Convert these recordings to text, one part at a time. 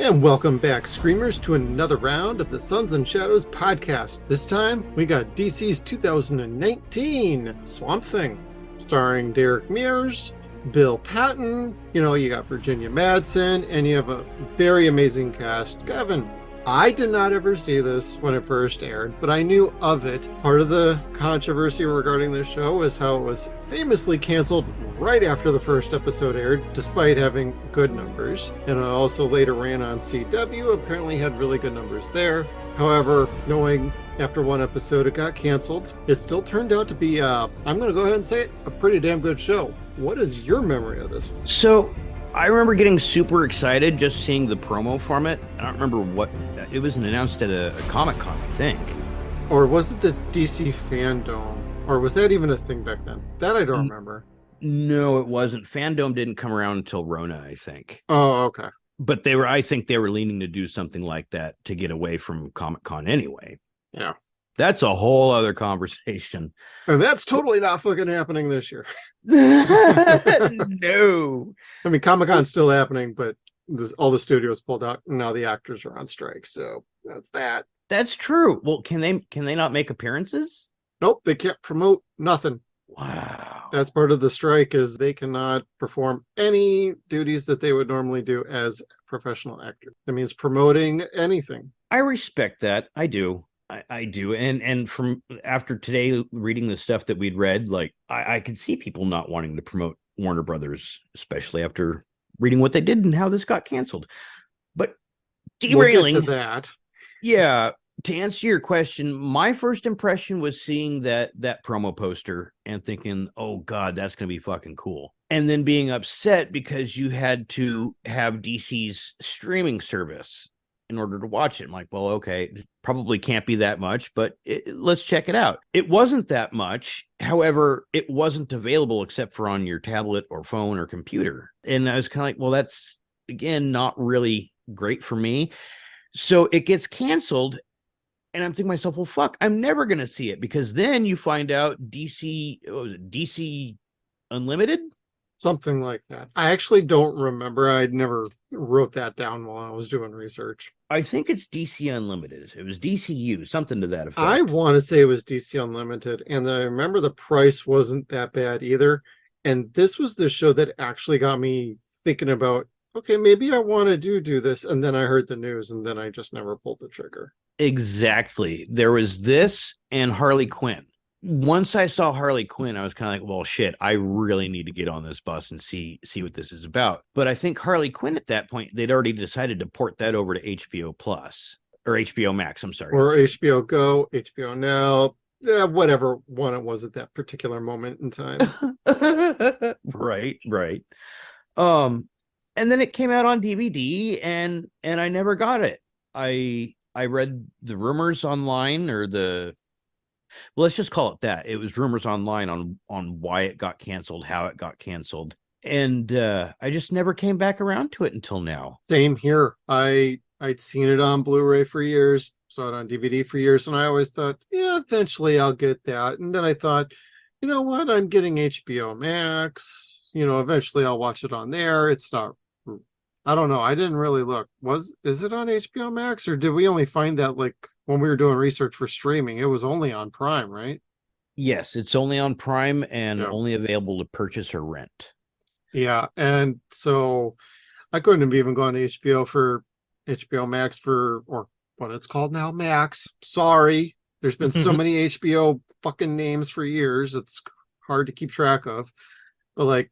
And welcome back, Screamers, to another round of the Suns and Shadows podcast. This time, we got DC's 2019 Swamp Thing, starring Derek Mears, Bill Patton, you got Virginia Madsen, and you have a very amazing cast. Gavin, I did not ever see this when it first aired, but I knew of it. Part of the controversy regarding this show is how it was famously canceled right after the first episode aired, despite having good numbers. And it also later ran on CW, apparently had really good numbers there. However, knowing after one episode it got canceled, it still turned out to be, I'm going to go ahead and say it, a pretty damn good show. What is your memory of this? So, I remember getting super excited just seeing the promo from it. I don't remember what, it was announced at a Comic-Con, I think. Or was it the DC Fandom? Or was that even a thing back then? That I don't remember. No, it wasn't. Fandom didn't come around until Rona, I think. Oh, okay. But I think they were leaning to do something like that to get away from Comic-Con anyway. Yeah. That's a whole other conversation. And that's totally not fucking happening this year. No. I mean, Comic-Con's still happening, but all the studios pulled out, and now the actors are on strike. So that's that. That's true. Well, can they not make appearances? Nope, they can't promote nothing. Wow. That's part of the strike, is they cannot perform any duties that they would normally do as a professional actor. That means promoting anything. I respect that. I do. I do. And from after today reading the stuff that we'd read, like I could see people not wanting to promote Warner Brothers, especially after reading what they did and how this got canceled. But derailing We'll get to that. Yeah. To answer your question, my first impression was seeing that promo poster and thinking, oh God, that's going to be fucking cool. And then being upset because you had to have DC's streaming service in order to watch it. I'm like, well, okay, it probably can't be that much, but let's check it out. It wasn't that much. However, it wasn't available except for on your tablet or phone or computer. And I was kind of like, well, that's, again, not really great for me. So it gets canceled. And I'm thinking to myself, well, fuck, I'm never going to see it, because then you find out DC Unlimited? Something like that. I actually don't remember. I never wrote that down while I was doing research. I think it's DC Unlimited. It was DCU, something to that effect. I want to say it was DC Unlimited, and I remember the price wasn't that bad either. And this was the show that actually got me thinking about, okay, maybe I want to do this. And then I heard the news, and then I just never pulled the trigger. Exactly. There was this and Harley Quinn. Once I saw Harley Quinn, I was kind of like, well, shit, I really need to get on this bus and see what this is about. But I think Harley Quinn at that point, they'd already decided to port that over to HBO Plus or HBO Max. I'm sorry. Or HBO Go, HBO Now, whatever one it was at that particular moment in time. Right. And then it came out on DVD and I never got it. I read the rumors online, or let's just call it that. It was rumors online on why it got canceled, how it got canceled. And I just never came back around to it until now. Same here. I'd seen it on Blu-ray for years, saw it on DVD for years, and I always thought, yeah, eventually I'll get that. And then I thought, you know what? I'm getting HBO Max. Eventually I'll watch it on there. It's not, I don't know. I didn't really look. Is it on HBO Max, or did we only find that like when we were doing research for streaming? It was only on Prime, right? Yes, it's only on Prime and only available to purchase or rent. Yeah, and so I couldn't have even gone to HBO Max or what it's called now, Max. Sorry, there's been so many HBO fucking names for years. It's hard to keep track of. But like,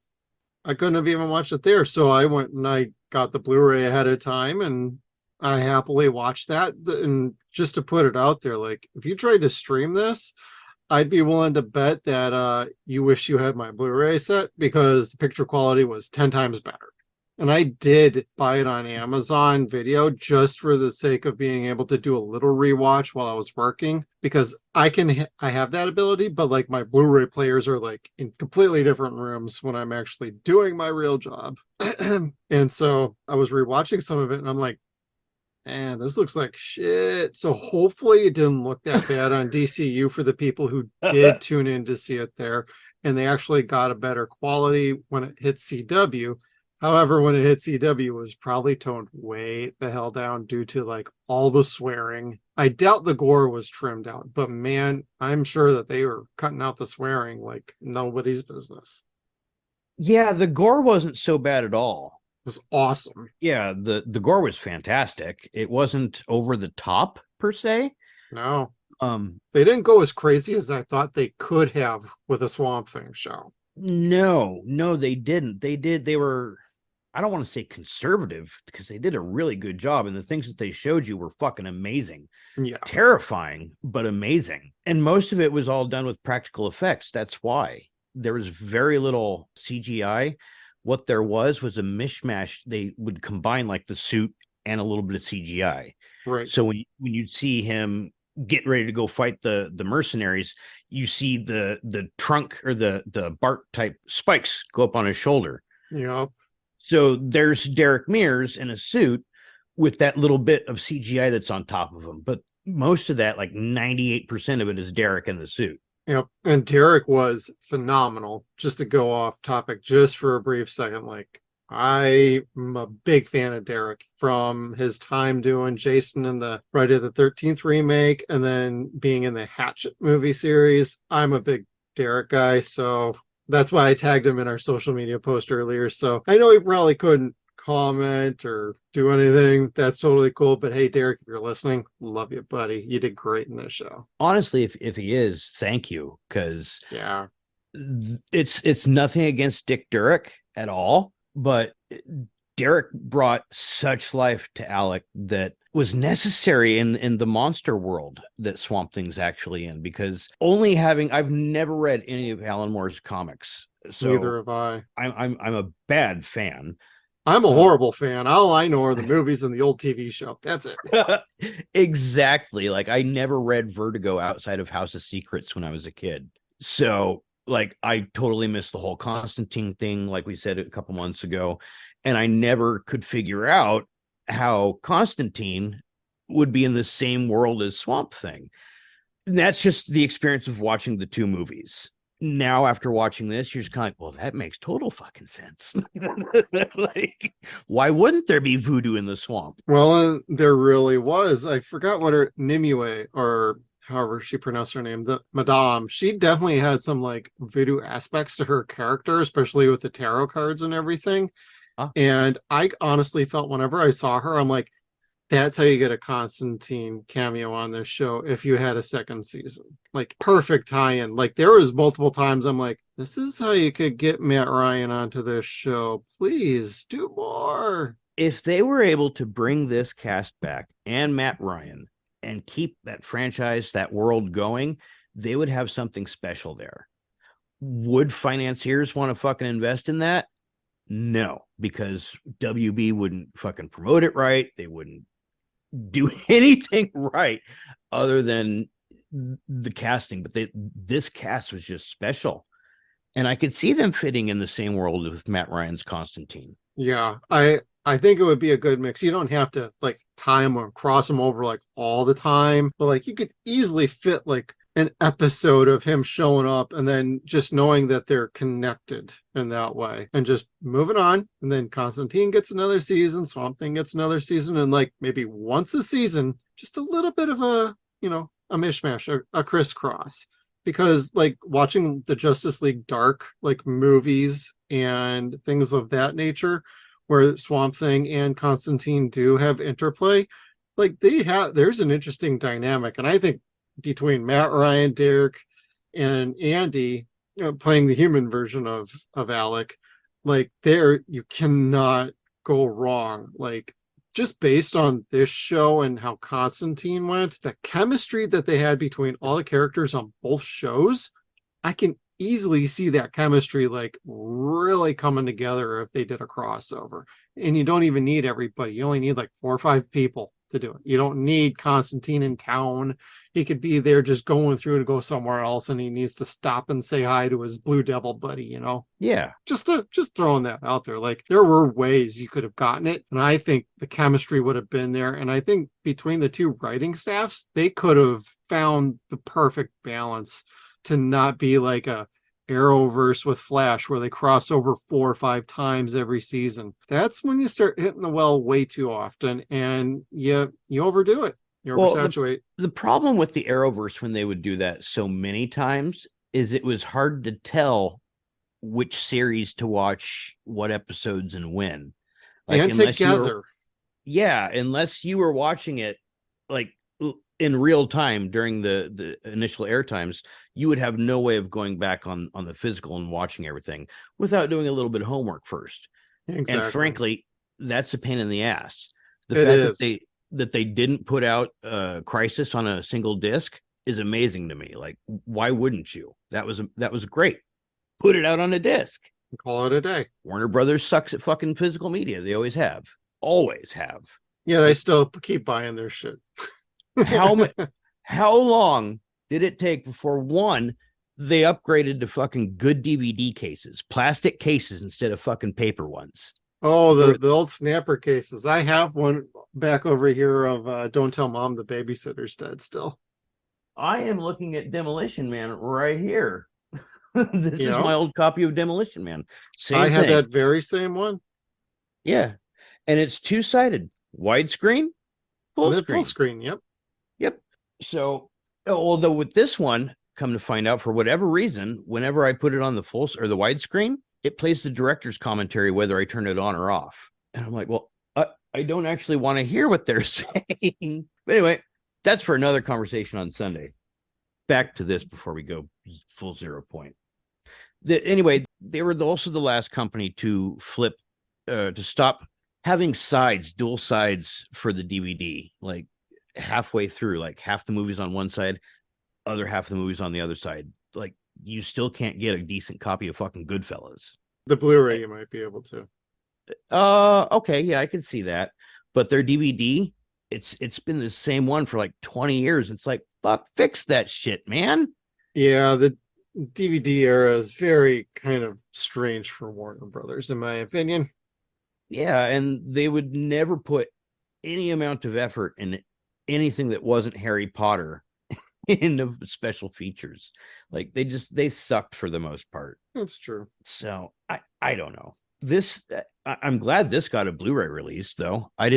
I couldn't have even watched it there. So I went and I got the Blu-ray ahead of time, and I happily watched that. And just to put it out there, like, if you tried to stream this, I'd be willing to bet that you wish you had my Blu-ray set, because the picture quality was 10 times better. And I did buy it on Amazon Video just for the sake of being able to do a little rewatch while I was working, because I have that ability, but like my Blu-ray players are like in completely different rooms when I'm actually doing my real job. And so I was rewatching some of it, and I'm like, man, this looks like shit. So hopefully it didn't look that bad on DCU for the people who did tune in to see it there, and they actually got a better quality when it hit CW. However, when it hit CW, it was probably toned way the hell down due to like all the swearing. I doubt the gore was trimmed out, but man, I'm sure that they were cutting out the swearing like nobody's business. Yeah, the gore wasn't so bad at all. It was awesome. Yeah, the gore was fantastic. It wasn't over the top per se. No, Um, they didn't go as crazy as I thought they could have with a Swamp Thing show. no, they didn't. They were, I don't want to say conservative because they did a really good job, and the things that they showed you were fucking amazing. Yeah, Terrifying, but amazing. And most of it was all done with practical effects. That's why there was very little CGI. What there was a mishmash. They would combine like the suit and a little bit of CGI. right. So when you see him get ready to go fight the mercenaries, you see the trunk or the Bart type spikes go up on his shoulder. Yeah, So there's Derek Mears in a suit with that little bit of CGI that's on top of him. But most of that, like 98% of it, is Derek in the suit. yep. And Derek was phenomenal. Just to go off topic just for a brief second, like I'm a big fan of Derek from his time doing Jason in the Friday the 13th remake and then being in the Hatchet movie series. I'm a big Derek guy, so that's why I tagged him in our social media post earlier. So I know he probably couldn't comment or do anything. That's totally cool. But hey, Derek, if you're listening, love you, buddy. You did great in this show. Honestly, if he is, thank you, because Yeah. it's nothing against Dick Durek at all, but Derek brought such life to Alec that was necessary in the monster world that Swamp Thing's actually in, because I've never read any of Alan Moore's comics, so Neither have I. I'm a bad fan. I'm a horrible fan. All I know are the movies and the old TV show. That's it. Exactly. Like I never read Vertigo outside of House of Secrets when I was a kid. So like I totally missed the whole Constantine thing, like we said a couple months ago. And I never could figure out how Constantine would be in the same world as Swamp Thing. And that's just the experience of watching the two movies. Now, after watching this, you're just kind of like, well, that makes total fucking sense. Like, why wouldn't there be voodoo in the swamp? Well, there really was. I forgot what her Nimue or however she pronounced her name, the Madame. She definitely had some like voodoo aspects to her character, especially with the tarot cards and everything. And I honestly felt whenever I saw her, I'm like, that's how you get a Constantine cameo on this show if you had a second season. Like perfect tie-in. Like there was multiple times I'm like, this is how you could get Matt Ryan onto this show. Please do more. If they were able to bring this cast back and Matt Ryan and keep that franchise, that world going, they would have something special there. Would financiers want to fucking invest in that? No, because WB wouldn't fucking promote it right. They wouldn't do anything right other than the casting. But this cast was just special. And I could see them fitting in the same world with Matt Ryan's Constantine. Yeah, I think it would be a good mix. You don't have to like tie them or cross them over like all the time, but like you could easily fit like an episode of him showing up and then just knowing that they're connected in that way and just moving on. And then Constantine gets another season, Swamp Thing gets another season, and like maybe once a season, just a little bit of a, a mishmash, a crisscross. Because like watching the Justice League Dark like movies and things of that nature, where Swamp Thing and Constantine do have interplay, like there's an interesting dynamic. And I think between Matt Ryan, Derek, and Andy playing the human version of Alec, like you cannot go wrong. Like just based on this show and how Constantine went, the chemistry that they had between all the characters on both shows, I can easily see that chemistry like really coming together if they did a crossover. And you don't even need everybody. You only need like 4 or 5 people to do it. You don't need Constantine in town. He could be there just going through to go somewhere else, and he needs to stop and say hi to his Blue Devil buddy, Yeah. Just throwing that out there. Like there were ways you could have gotten it, and I think the chemistry would have been there. And I think between the two writing staffs, they could have found the perfect balance to not be like a Arrowverse with Flash, where they cross over 4 or 5 times every season. That's when you start hitting the well way too often, and you overdo it. You oversaturate. The problem with the Arrowverse when they would do that so many times is it was hard to tell which series to watch, what episodes, and when. Like, and together. Unless you were watching it like in real time during the initial air times, you would have no way of going back on the physical and watching everything without doing a little bit of homework first. Exactly. And frankly, that's a pain in the ass. The it fact is. that they didn't put out Crisis on a single disc is amazing to me. Like, why wouldn't you? That was great. Put it out on a disc. Call it a day. Warner Brothers sucks at fucking physical media. They always have. Always have. Yeah, I still keep buying their shit. How long did it take before, one, they upgraded to fucking good DVD cases, plastic cases instead of fucking paper ones? Oh, the old snapper cases. I have one back over here of Don't Tell Mom the Babysitter's Dead still. I am looking at Demolition Man right here. This is my old copy of Demolition Man. I had that very same one. Yeah. And it's two-sided. Widescreen, full screen. Full screen, yep. So, although with this one, come to find out, for whatever reason, whenever I put it on the full or the widescreen, it plays the director's commentary whether I turn it on or off. And I'm like, well, I don't actually want to hear what they're saying. But anyway, that's for another conversation on Sunday. Back to this before we go full 0 point. Anyway, they were also the last company to flip, to stop having dual sides for the DVD. Like halfway through, like half the movies on one side, other half of the movies on the other side. Like, you still can't get a decent copy of fucking Goodfellas. The Blu-ray you might be able to. Okay, yeah, I can see that. But their DVD, it's been the same one for like 20 years. It's like, fuck, fix that shit, man. Yeah, the DVD era is very kind of strange for Warner Brothers, in my opinion. Yeah, and they would never put any amount of effort in anything that wasn't Harry Potter in the special features. Like, they sucked for the most part. That's true. So I don't know. I'm glad this got a Blu-ray release, though. I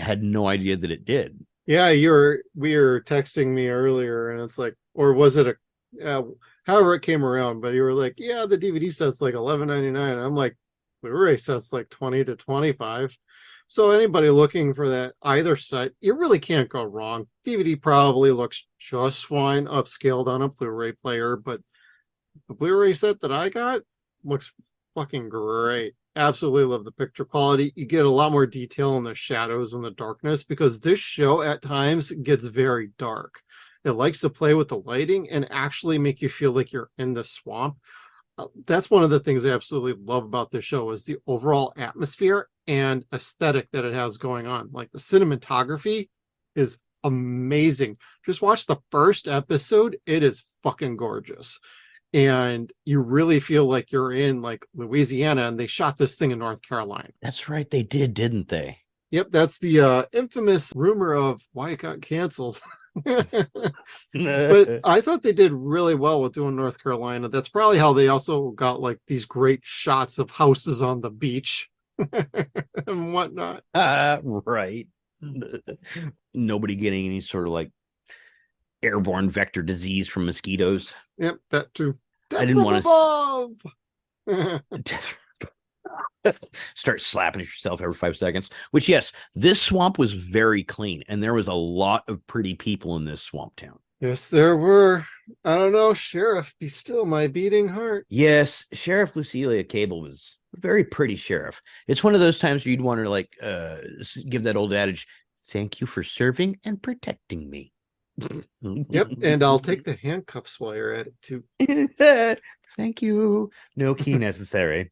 had no idea that it did. Yeah, we were texting me earlier, and it's like, or was it however it came around, but you were like, yeah, the DVD set's like $11.99. I'm like, Blu-ray set's like $20 to $25. So anybody looking for that either set, you really can't go wrong. DVD probably looks just fine upscaled on a Blu-ray player, but the Blu-ray set that I got looks fucking great. Absolutely love the picture quality. You get a lot more detail in the shadows and the darkness, because this show at times gets very dark. It likes to play with the lighting and actually make you feel like you're in the swamp. That's one of the things I absolutely love about this show, is the overall atmosphere and aesthetic that it has going on. Like, the cinematography is amazing. Just watch the first episode. It is fucking gorgeous. And you really feel like you're in like Louisiana, and they shot this thing in North Carolina. That's right. They did, didn't they? Yep. That's the infamous rumor of why it got canceled. But I thought they did really well with doing North Carolina. That's probably how they also got like these great shots of houses on the beach and whatnot. Right. Nobody getting any sort of like airborne vector disease from mosquitoes. Yep, that too. I didn't want to start slapping at yourself every 5 seconds. Which, yes, this swamp was very clean, and there was a lot of pretty people in this swamp town. Yes, there were. I don't know, Sheriff, be still my beating heart. Yes, Sheriff Lucilia Cable was a very pretty sheriff. It's one of those times where you'd want to like give that old adage, "Thank you for serving and protecting me." Yep, and I'll take the handcuffs while you're at it too. Thank you. No key necessary.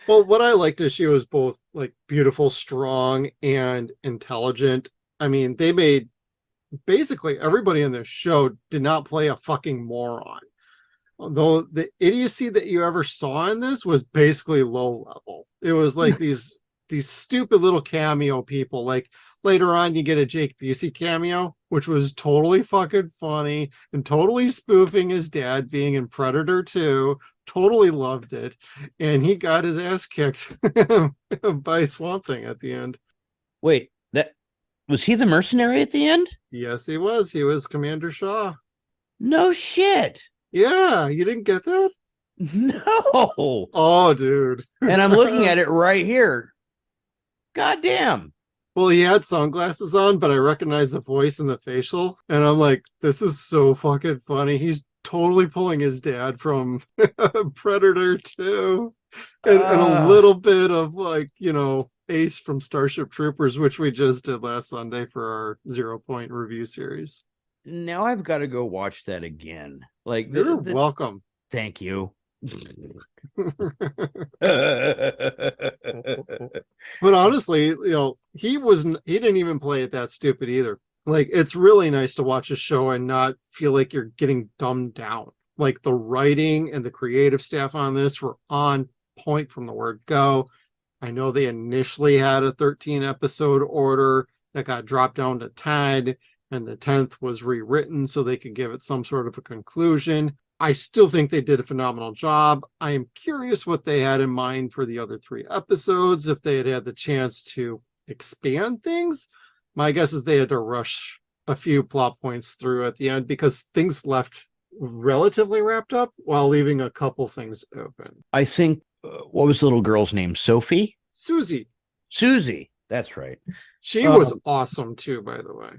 Well, what I liked is she was both like beautiful, strong, and intelligent. I mean, they made basically everybody in this show did not play a fucking moron. Although the idiocy that you ever saw in this was basically low level. It was like these stupid little cameo people. Like later on, you get a Jake Busey cameo, which was totally fucking funny and totally spoofing his dad being in Predator 2. totally loved it, and he got his ass kicked by Swamp Thing at the end. Wait, that was he the mercenary at the end? Yes, he was. He was Commander Shaw. No shit. Yeah, you didn't get that? No. Oh, dude. And I'm looking at it right here. God damn. Well, he had sunglasses on, but I recognized the voice and the facial, and I'm like, this is so fucking funny. He's totally pulling his dad from Predator 2, and a little bit of, like, you know, Ace from Starship Troopers, which we just did last Sunday for our 0 Point review series. Now I've got to go watch that again. Like, you're welcome. Thank you. But honestly, you know, he didn't even play it that stupid either. Like, it's really nice to watch a show and not feel like you're getting dumbed down. Like, the writing and the creative staff on this were on point from the word go. I know they initially had a 13 episode order that got dropped down to 10, and the 10th was rewritten so they could give it some sort of a conclusion. I still think they did a phenomenal job. I am curious what they had in mind for the other 3 episodes, if they had the chance to expand things. My guess is they had to rush a few plot points through at the end because things left relatively wrapped up while leaving a couple things open. I think, what was the little girl's name? Sophie? Susie. That's right. She was awesome too, by the way.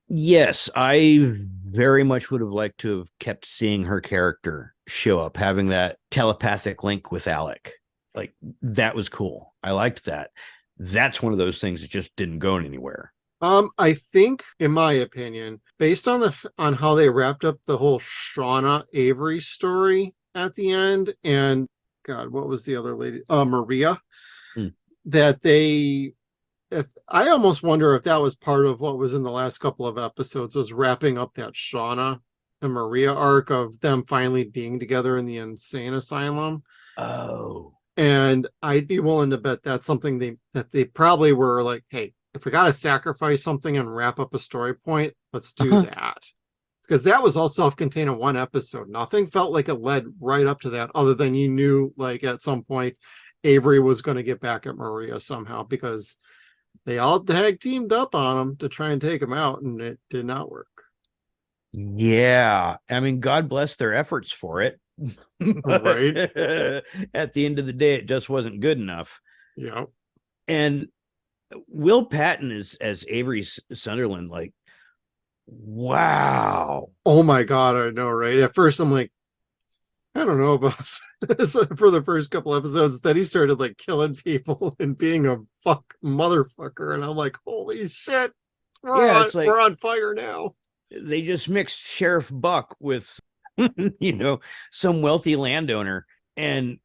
Yes, I very much would have liked to have kept seeing her character show up, having that telepathic link with Alec. Like, that was cool. I liked that. That's one of those things that just didn't go anywhere. I think, in my opinion, based on how they wrapped up the whole Shauna Avery story at the end, and God, what was the other lady? Maria. That I almost wonder if that was part of what was in the last couple of episodes, was wrapping up that Shauna and Maria arc of them finally being together in the insane asylum. Oh. And I'd be willing to bet that's something that they probably were like, hey, if we got to sacrifice something and wrap up a story point, let's do that. Because that was all self-contained in one episode. Nothing felt like it led right up to that, other than you knew, like, at some point Avery was going to get back at Maria somehow, because they all tag teamed up on him to try and take him out, and it did not work. Yeah. I mean, God bless their efforts for it. Right. At the end of the day, it just wasn't good enough. Yeah. And Will Patton as Avery Sunderland, like, wow. Oh my God, I know, right? At first I'm like, I don't know about this for the first couple episodes. Then he started, like, killing people and being a motherfucker. And I'm like, holy shit. We're on fire now. They just mixed Sheriff Buck with, you know, some wealthy landowner. And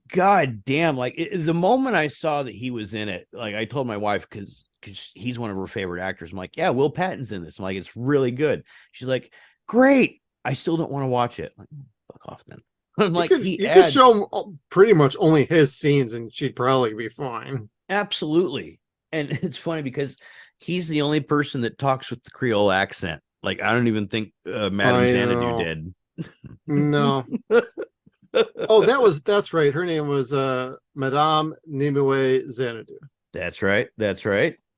God damn, like, the moment I saw that he was in it, like, I told my wife, because he's one of her favorite actors. I'm like, yeah, Will Patton's in this. I'm like, it's really good. She's like, great. I still don't want to watch it. I'm like, fuck off then. I'm like, you could show him pretty much only his scenes and she'd probably be fine. Absolutely. And it's funny because he's the only person that talks with the Creole accent. Like, I don't even think Madame Xanadu did. No. Oh, that's right. Her name was Madame Nimue Xanadu. That's right.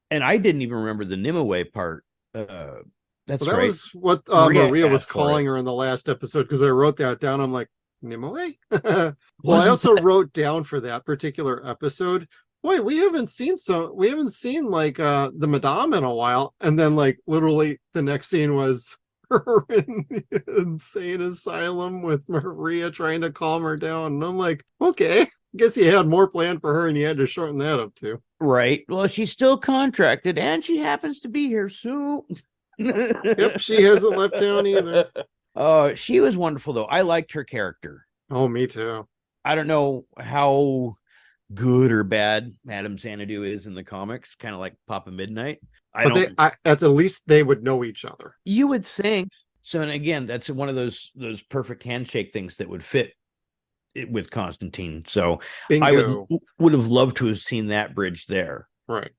And I didn't even remember the Nimue part. That was what Maria was calling her in the last episode, because I wrote that down. I'm like, Nimue? Well, I also wrote down for that particular episode, boy, we haven't seen like the Madame in a while. And then, like, literally the next scene was her in the insane asylum with Maria trying to calm her down. And I'm like, okay, I guess you had more planned for her and you had to shorten that up too. Right. Well, she's still contracted and she happens to be here soon. Yep, she hasn't left town either. Oh, she was wonderful though. I liked her character. Oh, me too. I don't know how good or bad Madame Xanadu is in the comics, kind of like Papa Midnight. At the least they would know each other. You would think so. And again, that's one of those perfect handshake things that would fit with Constantine. So Bingo. I would have loved to have seen that bridge there. Right.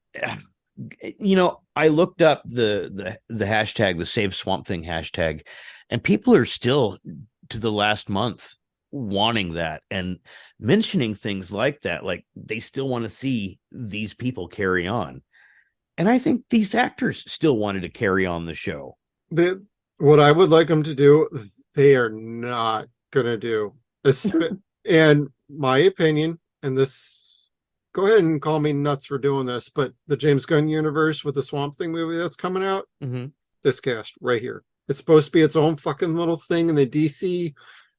You know, I looked up the hashtag, the Save Swamp Thing hashtag, and people are still, to the last month, wanting that and mentioning things like that. Like they still want to see these people carry on. And I think these actors still wanted to carry on the show. What I would like them to do, they are not going to do. And my opinion, and this, go ahead and call me nuts for doing this, but the James Gunn universe with the Swamp Thing movie that's coming out, this cast right here. It's supposed to be its own fucking little thing in the DC,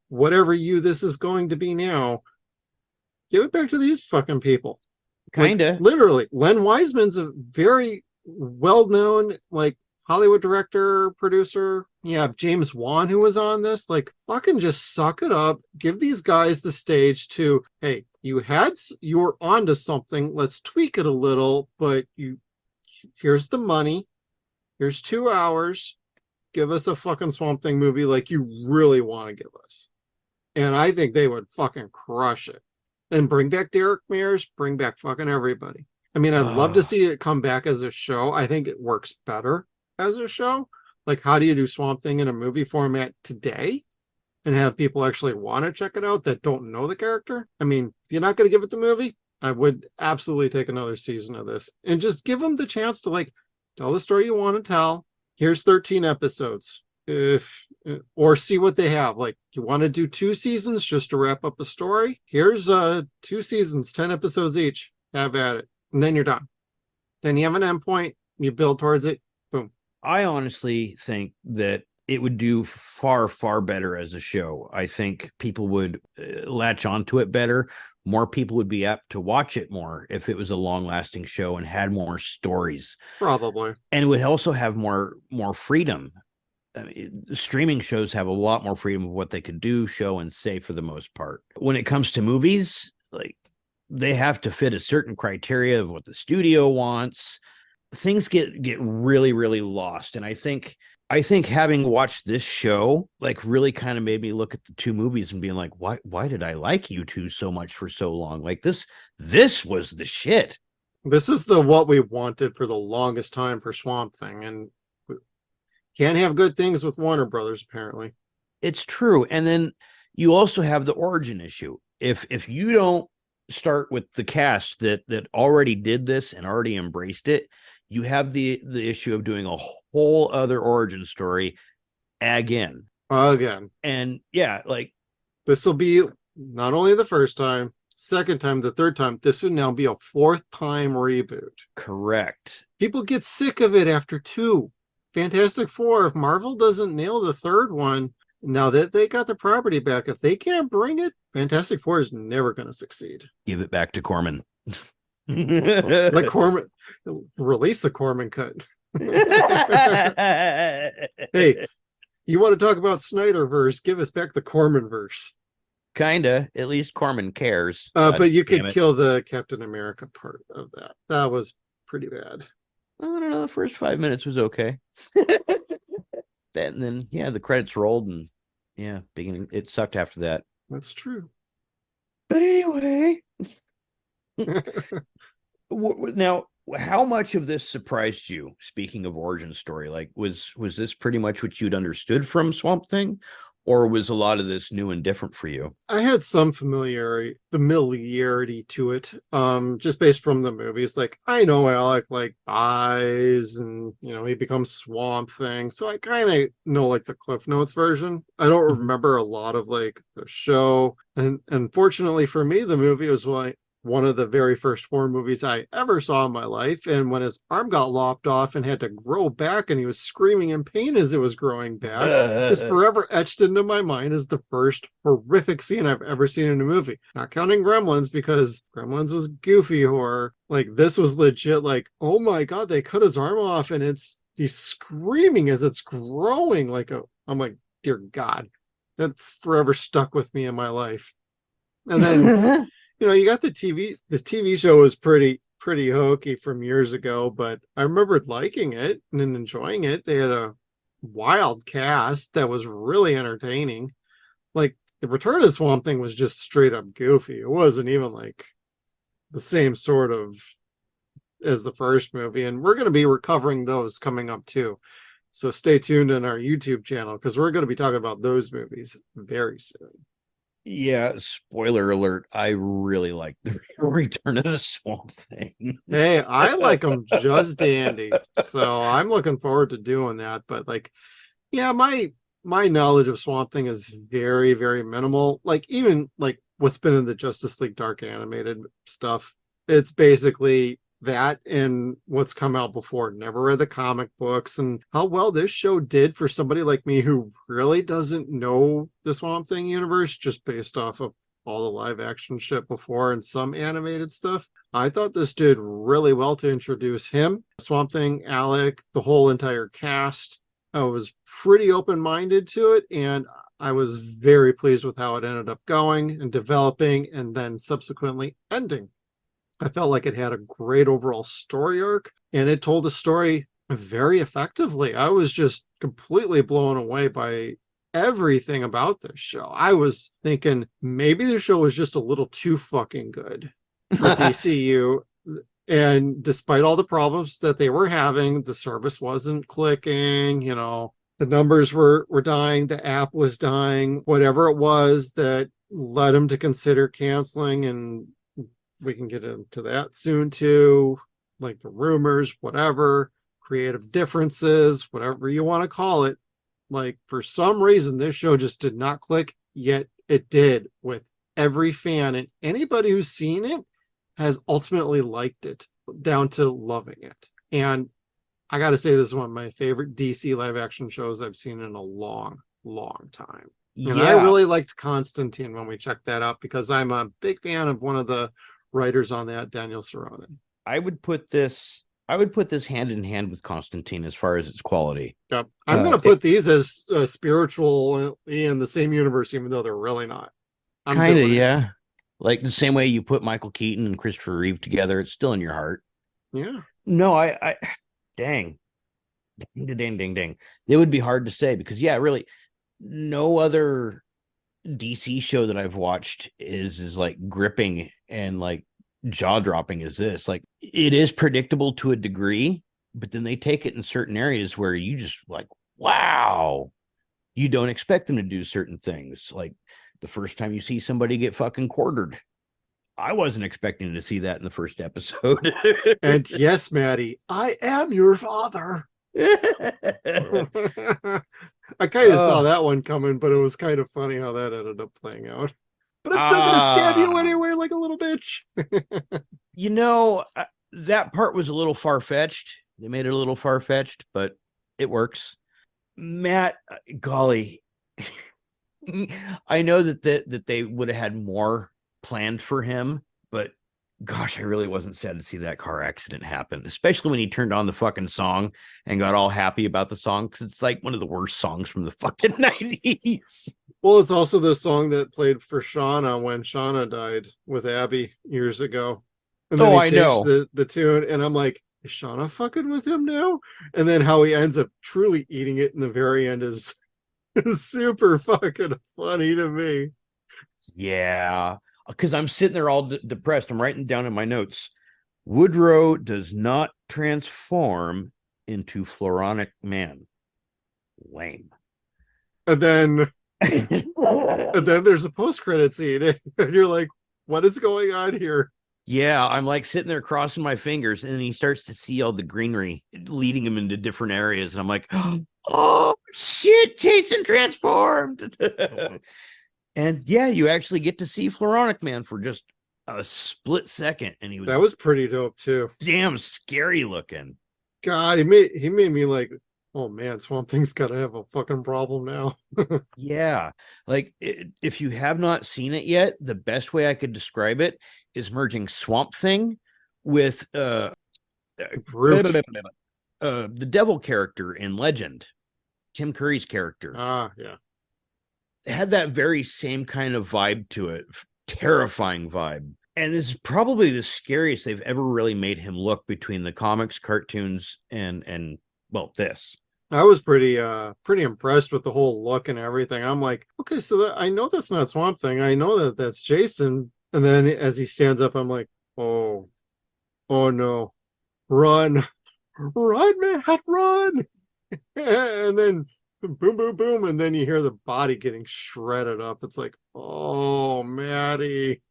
whatever this is going to be now. Give it back to these fucking people. Kinda. Like, literally, Len Wiseman's a very well-known, like, Hollywood director, producer. You have James Wan who was on this. Like, fucking just suck it up. Give these guys the stage to, hey, you were onto something. Let's tweak it a little, but here's the money. Here's 2 hours. Give us a fucking Swamp Thing movie like you really want to give us. And I think they would fucking crush it. And bring back Derek Mears, bring back fucking everybody. I mean, I'd love to see it come back as a show. I think it works better as a show. Like, how do you do Swamp Thing in a movie format today and have people actually want to check it out that don't know the character? I mean, if you're not going to give it the movie, I would absolutely take another season of this and just give them the chance to, like, tell the story you want to tell. Here's 13 episodes. Or see what they have. Like, you want to do 2 seasons just to wrap up a story? Here's 2 seasons, 10 episodes each. Have at it. And then you're done. Then you have an endpoint, you build towards it, boom. I honestly think that it would do far, far better as a show. I think people would latch onto it better. More people would be apt to watch it more if it was a long-lasting show and had more stories. Probably. And it would also have more freedom. I mean, streaming shows have a lot more freedom of what they could do, show, and say for the most part. When it comes to movies, like, they have to fit a certain criteria of what the studio wants. Things get really, really lost. And I think having watched this show, like, really kind of made me look at the 2 movies and being like, why did I like you 2 so much for so long? Like, this was the shit. This is what we wanted for the longest time for Swamp Thing. And can't have good things with Warner Brothers, apparently. It's true. And then you also have the origin issue. If you don't start with the cast that already did this and already embraced it, you have the issue of doing a whole other origin story again. And yeah, like, this will be not only the first time, second time, the third time. This would now be a 4th time reboot. Correct. People get sick of it after 2. Fantastic Four, if Marvel doesn't nail the 3rd one, now that they got the property back, if they can't bring it, Fantastic Four is never going to succeed. Give it back to Corman. Like Corman, release the Corman cut. Hey, you want to talk about Snyderverse? Give us back the Cormanverse. Kinda. At least Corman cares. But you could kill the Captain America part of that. That was pretty bad. I don't know. The first 5 minutes was okay. And then, yeah, the credits rolled, and yeah, it sucked after that. That's true. But anyway, now, how much of this surprised you? Speaking of origin story, like, was this pretty much what you'd understood from Swamp Thing, or was a lot of this new and different for you? I had some familiarity to it, just based from the movies. Like, I know Alec, like, dies and, he becomes Swamp Thing. So I kind of know, like, the Cliff Notes version. I don't remember a lot of, like, the show. And unfortunately for me, the movie was one of the very first horror movies I ever saw in my life. And when his arm got lopped off and had to grow back and he was screaming in pain as it was growing back, is forever etched into my mind as the first horrific scene I've ever seen in a movie. Not counting Gremlins, because Gremlins was goofy horror. Like, this was legit, like, oh my God, they cut his arm off and he's screaming as it's growing. I'm like, dear God, that's forever stuck with me in my life. And then you got the TV show was pretty hokey from years ago, but I remembered liking it and enjoying it. They had a wild cast that was really entertaining. Like, the Return of Swamp Thing was just straight up goofy. It wasn't even like the same sort of as the first movie, and we're going to be recovering those coming up too. So stay tuned on our YouTube channel, because we're going to be talking about those movies very soon. Yeah, spoiler alert. I really like the Return of the Swamp Thing. Hey, I like them just dandy. So I'm looking forward to doing that. But like, yeah, my knowledge of Swamp Thing is very, very minimal. Like even like what's been in the Justice League Dark animated stuff, it's basically that and what's come out before. Never read the comic books, and how well this show did for somebody like me who really doesn't know the Swamp Thing universe just based off of all the live action shit before and some animated stuff. I thought this did really well to introduce him, Swamp Thing, Alec, the whole entire cast. I was pretty open minded to it, and I was very pleased with how it ended up going and developing and then subsequently ending. I felt like it had a great overall story arc and it told the story very effectively. I was just completely blown away by everything about this show. I was thinking maybe the show was just a little too fucking good for DCU. And despite all the problems that they were having, the service wasn't clicking, the numbers were dying, the app was dying, whatever it was that led them to consider canceling. And we can get into that soon too, like the rumors, whatever, creative differences, whatever you want to call it. Like for some reason, this show just did not click, yet it did with every fan, and anybody who's seen it has ultimately liked it down to loving it. And I got to say, this is one of my favorite DC live action shows I've seen in a long, long time. And I really liked Constantine when we checked that out because I'm a big fan of one of the writers on that, Daniel Saronin. I would put this hand in hand with Constantine as far as its quality. Yep. I'm going to put these as spiritual in the same universe, even though they're really not. Kind of, yeah. Like the same way you put Michael Keaton and Christopher Reeve together, it's still in your heart. Yeah. No, dang. It would be hard to say because, yeah, really, no other DC show that I've watched is like gripping and like jaw dropping as this. Like it is predictable to a degree, but then they take it in certain areas where you just like, wow, you don't expect them to do certain things. Like the first time you see somebody get fucking quartered, I wasn't expecting to see that in the first episode. And yes, Maddie, I am your father. I kind of saw that one coming, but it was kind of funny how that ended up playing out. But I'm still going to stab you anyway, like a little bitch. That part was a little far-fetched. They made it a little far-fetched, but it works. Matt, golly, I know that they would have had more planned for him, but gosh, I really wasn't sad to see that car accident happen, especially when he turned on the fucking song and got all happy about the song because it's like one of the worst songs from the fucking 90s. Well, it's also the song that played for Shauna when Shauna died with Abby years ago. And then I know the tune, and I'm like, is Shauna fucking with him now? And then how he ends up truly eating it in the very end is super fucking funny to me. Yeah, because I'm sitting there all depressed. I'm writing down in my notes, Woodrow does not transform into Floronic Man. Lame. And then there's a post-credit scene, and you're like, what is going on here? Yeah, I'm like sitting there crossing my fingers, and he starts to see all the greenery leading him into different areas. And I'm like, oh shit, Jason transformed. And yeah, you actually get to see Floronic Man for just a split second, and that was pretty dope too. Damn scary looking. God, he made me like, oh man, Swamp Thing's gotta have a fucking problem now. Yeah, like if you have not seen it yet, the best way I could describe it is merging Swamp Thing with the devil character in Legend, Tim Curry's character. Yeah. It had that very same kind of vibe to it, terrifying vibe. And this is probably the scariest they've ever really made him look between the comics, cartoons, and well, this. I was pretty impressed with the whole look and everything. I'm like, okay, so I know that's not Swamp Thing. I know that that's Jason. And then as he stands up, I'm like, oh no, run, man, run. And then boom, boom, boom, and then you hear the body getting shredded up. It's like, oh, Maddie.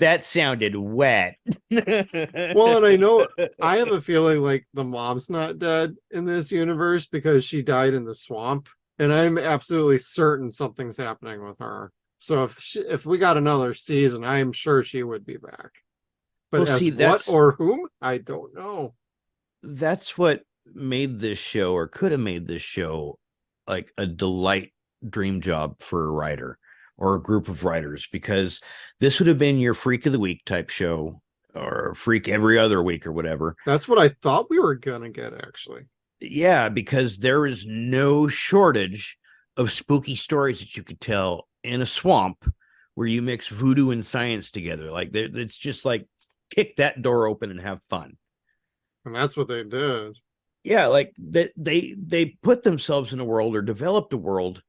That sounded wet. Well, and I know I have a feeling like the mom's not dead in this universe because she died in the swamp, and I'm absolutely certain something's happening with her. So if we got another season, I'm sure she would be back. But Well, as see, what or whom, I don't know. that's what made this show, or could have made this show, like a delight dream job for a writer or a group of writers, because this would have been your freak of the week type show, or freak every other week or whatever. That's what I thought we were gonna get, actually. Yeah, because there is no shortage of spooky stories that you could tell in a swamp where you mix voodoo and science together. Like it's just like kick that door open and have fun. And that's what they did. Yeah, like that they put themselves in a world, or developed a world,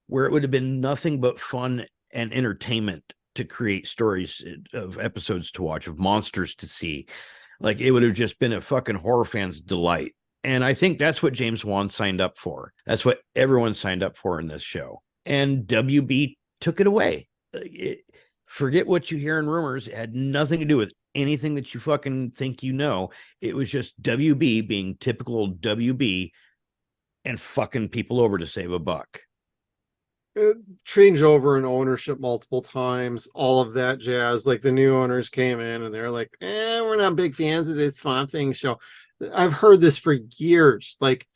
where it would have been nothing but fun and entertainment to create stories of episodes to watch, of monsters to see. Like it would have just been a fucking horror fan's delight. And I think that's what James Wan signed up for. That's what everyone signed up for in this show. And WB took it away. Forget what you hear in rumors. It had nothing to do with anything that you fucking think you know. It was just WB being typical WB and fucking people over to save a buck. It changed over in ownership multiple times, all of that jazz. Like the new owners came in and they're like, we're not big fans of this Swamp Thing show. I've heard this for years. Like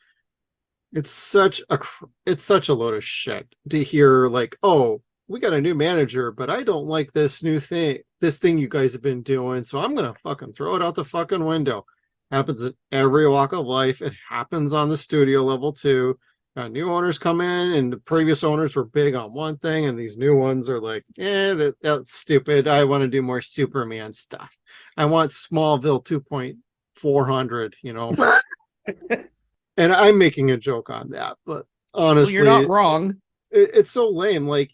it's such a load of shit to hear, like, oh, we got a new manager, but I don't like this thing you guys have been doing, so I'm gonna fucking throw it out the fucking window. Happens in every walk of life. It happens on the studio level too. New owners come in, and the previous owners were big on one thing, and these new ones are like, that's stupid. I want to do more Superman stuff. I want Smallville 2.400, And I'm making a joke on that, but honestly, well, you're not wrong. It's so lame. Like,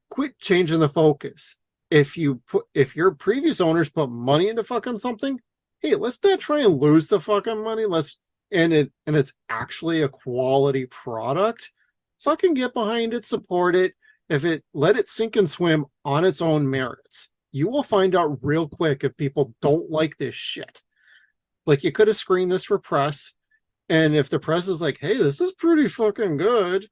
quit changing the focus. If your previous owners put money into fucking something, hey, let's not try and lose the fucking money. And it's actually a quality product. Fucking get behind it, support it. Let it sink and swim on its own merits. You will find out real quick if people don't like this shit. Like, you could have screened this for press, and if the press is like, hey, this is pretty fucking good,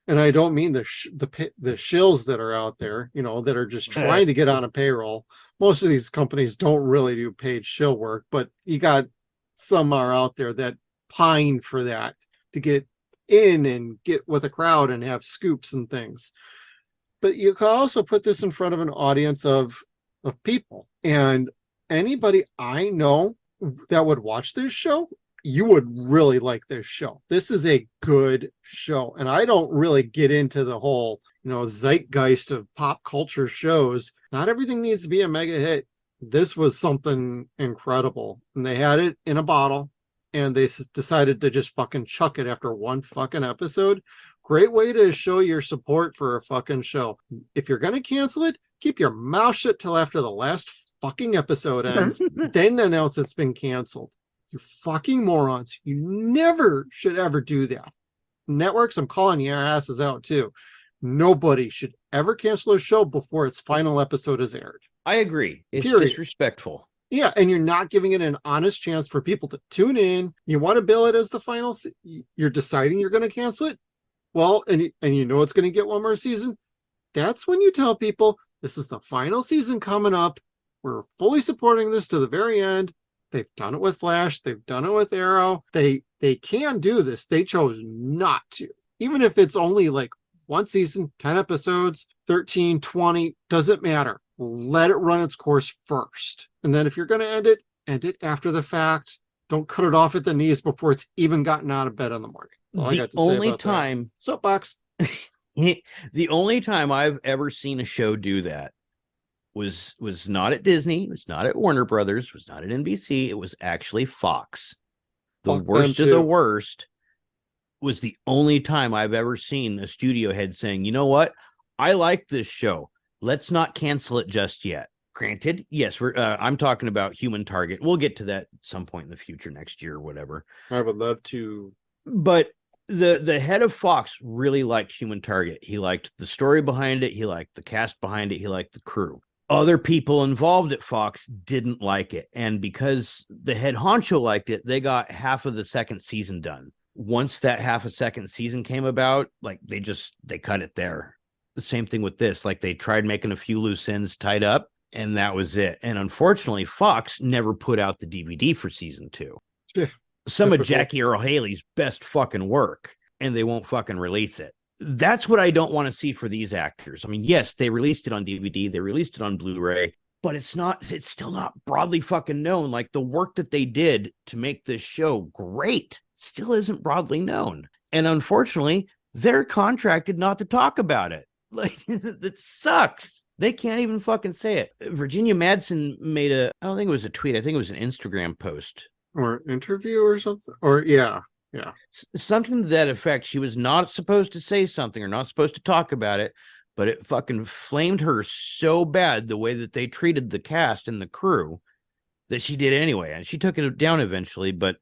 and I don't mean the shills that are out there, that are just trying to get on a payroll. Most of these companies don't really do paid shill work, but you got some are out there that pine for that, to get in and get with a crowd and have scoops and things. But you can also put this in front of an audience of people, and anybody I know that would watch this show, you would really like this show. This is a good show. And I don't really get into the whole, zeitgeist of pop culture shows. Not everything needs to be a mega hit. This was something incredible. And they had it in a bottle, and they decided to just fucking chuck it after one fucking episode. Great way to show your support for a fucking show. If you're going to cancel it, keep your mouth shut till after the last fucking episode ends, then announce it's been canceled. You fucking morons. You never should ever do that. Networks, I'm calling your asses out too. Nobody should ever cancel a show before its final episode is aired. I agree. It's Period. Disrespectful. Yeah, and you're not giving it an honest chance for people to tune in. You want to bill it as the final. You're deciding you're going to cancel it. Well, and you know it's going to get one more season. That's when you tell people this is the final season coming up. We're fully supporting this to the very end. They've done it with Flash. They've done it with Arrow. They can do this. They chose not to. Even if it's only like one season, 10 episodes, 13, 20, doesn't matter. Let it run its course first. And then if you're going to end it after the fact. Don't cut it off at the knees before it's even gotten out of bed in the morning. The only time soapbox. The only time I've ever seen a show do that was not at Disney, it was not at Warner Brothers, it was not at NBC, it was actually Fox. The worst of the worst was the only time I've ever seen a studio head saying, you know what? I like this show. Let's not cancel it just yet. Granted, yes, I'm talking about Human Target. We'll get to that at some point in the future, next year or whatever. I would love to. But The head of Fox really liked Human Target. He liked the story behind it. He liked the cast behind it. He liked the crew. Other people involved at Fox didn't like it. And because the head honcho liked it, they got half of the second season done. Once that half a second season came about, like they cut it there. The same thing with this. Like they tried making a few loose ends tied up, and that was it. And unfortunately, Fox never put out the DVD for season 2. Yeah, Some of typical. Jackie Earle Haley's best fucking work, and they won't fucking release it. That's what I don't want to see for these actors. I mean, yes, they released it on DVD, they released it on Blu-ray, but it's still not broadly fucking known. Like the work that they did to make this show great still isn't broadly known. And unfortunately, they're contracted not to talk about it. Like that sucks. They can't even fucking say it. Virginia Madsen made I don't think it was a tweet, I think it was an Instagram post. Or interview or something. Or yeah. Something to that effect. She was not supposed to say something or not supposed to talk about it, but it fucking flamed her so bad the way that they treated the cast and the crew that she did anyway. And she took it down eventually, but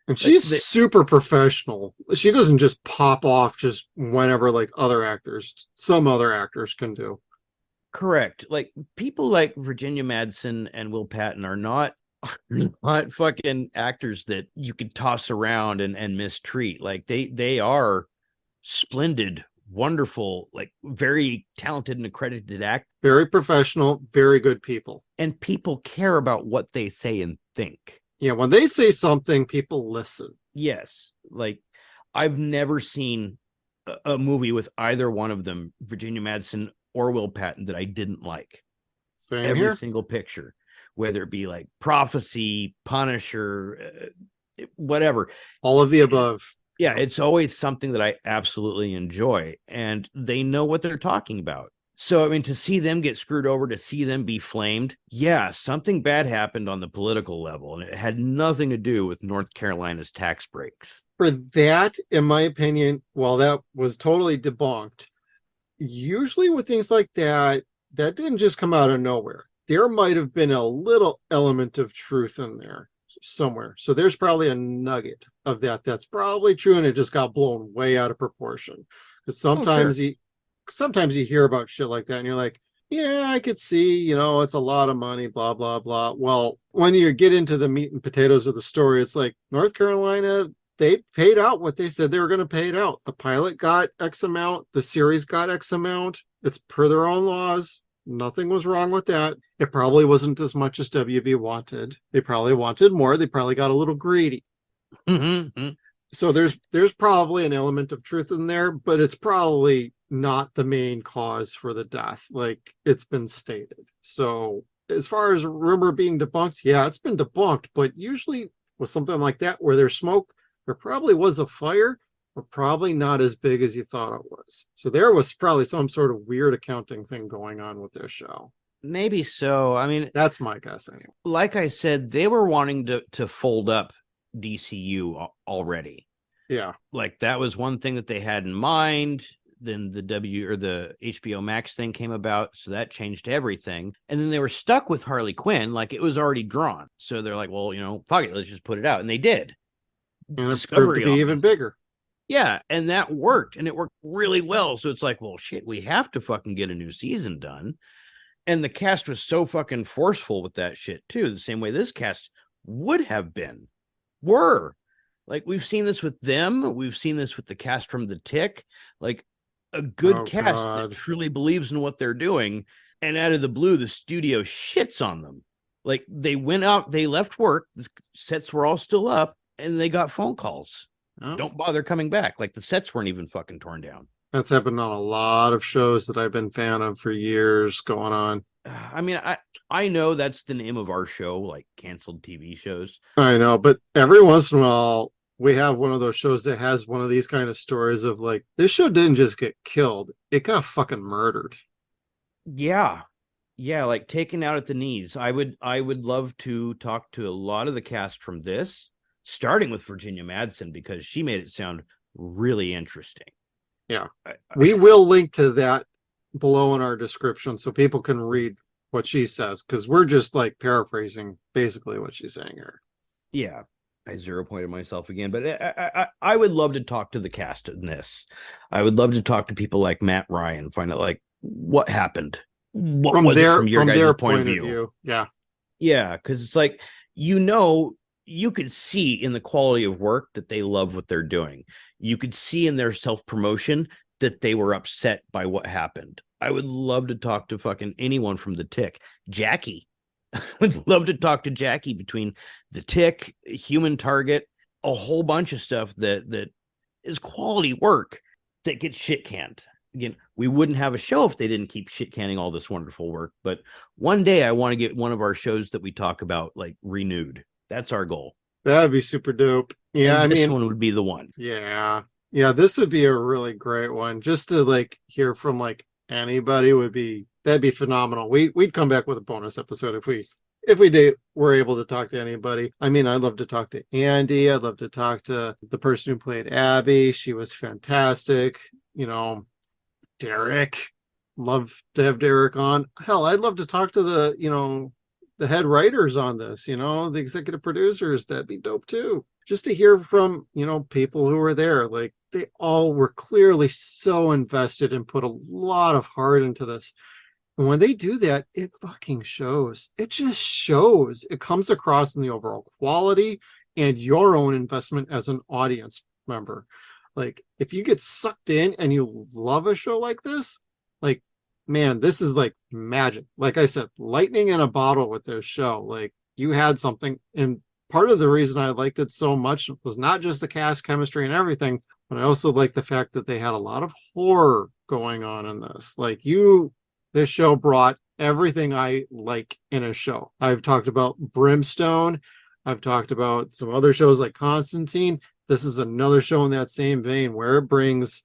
And she's super professional. She doesn't just pop off just whenever like some other actors can do. correct. Like people like Virginia Madsen and Will Patton are not fucking actors that you could toss around and mistreat. Like they are splendid, wonderful, like very talented and accredited actors. Very professional, very good people. And people care about what they say and think. Yeah, when they say something, people listen. Yes. Like I've never seen a movie with either one of them, Virginia Madsen or Will Patton, that I didn't like. Same Every here. single picture, whether it be like Prophecy, Punisher, whatever. All of the above. Yeah, it's always something that I absolutely enjoy, and they know what they're talking about. So, I mean, to see them get screwed over, to see them be flamed, yeah, something bad happened on the political level, and it had nothing to do with North Carolina's tax breaks. For that, in my opinion, while that was totally debunked, usually with things like that, that didn't just come out of nowhere. There might have been a little element of truth in there somewhere. So there's probably a nugget of that's probably true, and it just got blown way out of proportion. Because sometimes you hear about shit like that and you're like, yeah, I could see, it's a lot of money, blah, blah, blah. Well, when you get into the meat and potatoes of the story, it's like North Carolina, they paid out what they said they were going to pay it out. The pilot got X amount, the series got X amount. It's per their own laws. Nothing was wrong with that. It probably wasn't as much as WB wanted. They probably wanted more. They probably got a little greedy. So there's probably an element of truth in there, but it's probably not the main cause for the death, like it's been stated. So as far as rumor being debunked, yeah, it's been debunked, but usually with something like that where there's smoke, there probably was a fire, but probably not as big as you thought it was. So there was probably some sort of weird accounting thing going on with this show. Maybe so. I mean, that's my guess anyway. Like I said, they were wanting to fold up DCU already. Yeah. Like that was one thing that they had in mind. Then the HBO Max thing came about, so that changed everything. And then they were stuck with Harley Quinn, like it was already drawn. So they're like, well, fuck it, let's just put it out. And they did. And it proved to be even bigger. Yeah, and that worked, and it worked really well. So it's like, well, shit, we have to fucking get a new season done. And the cast was so fucking forceful with that shit too, the same way this cast would have been. Like we've seen this with them, we've seen this with the cast from The Tick, like a good cast that truly believes in what they're doing, and out of the blue the studio shits on them. Like they went out, they left work, the sets were all still up, and they got phone calls. Don't bother coming back. Like the sets weren't even fucking torn down. That's happened on a lot of shows that I've been fan of for years going on. I mean, I know that's the name of our show, like canceled TV shows. I know, but every once in a while we have one of those shows that has one of these kind of stories of like, this show didn't just get killed, it got fucking murdered. Yeah, like taken out at the knees. I would love to talk to a lot of the cast from this, starting with Virginia Madsen, because she made it sound really interesting. Yeah, we will link to that below in our description so people can read what she says, because we're just like paraphrasing basically what she's saying here. Yeah, I zero pointed myself again, but I would love to talk to the cast in this. I would love to talk to people like Matt Ryan, find out like what happened. What was it from your guys' point of view? Yeah. Yeah, because it's like, you could see in the quality of work that they love what they're doing. You could see in their self-promotion that they were upset by what happened. I would love to talk to fucking anyone from the Tick. Jackie. Would love to talk to Jackie between the Tick, Human Target, a whole bunch of stuff that is quality work that gets shit canned. Again, we wouldn't have a show if they didn't keep shit canning all this wonderful work. But one day I want to get one of our shows that we talk about like renewed. That's our goal. That'd be super dope. Yeah, And I this mean, one would be the one. yeah. Yeah, this would be a really great one. Just to like hear from like anybody that'd be phenomenal. We'd come back with a bonus episode if we did were able to talk to anybody. I mean, I'd love to talk to Andy. I'd love to talk to the person who played Abby. She was fantastic. You know, Derek. Love to have Derek on. Hell, I'd love to talk to the head writers on this, the executive producers. That'd be dope too. Just to hear from, people who were there. Like they all were clearly so invested and put a lot of heart into this. And when they do that, it fucking shows. It just shows. It comes across in the overall quality and your own investment as an audience member. Like if you get sucked in and you love a show like this, like, man, this is like magic. Like I said, lightning in a bottle with this show. Like you had something. And part of the reason I liked it so much was not just the cast chemistry and everything, but I also liked the fact that they had a lot of horror going on in this. This show brought everything I like in a show. I've talked about Brimstone. I've talked about some other shows like Constantine. This is another show in that same vein where it brings,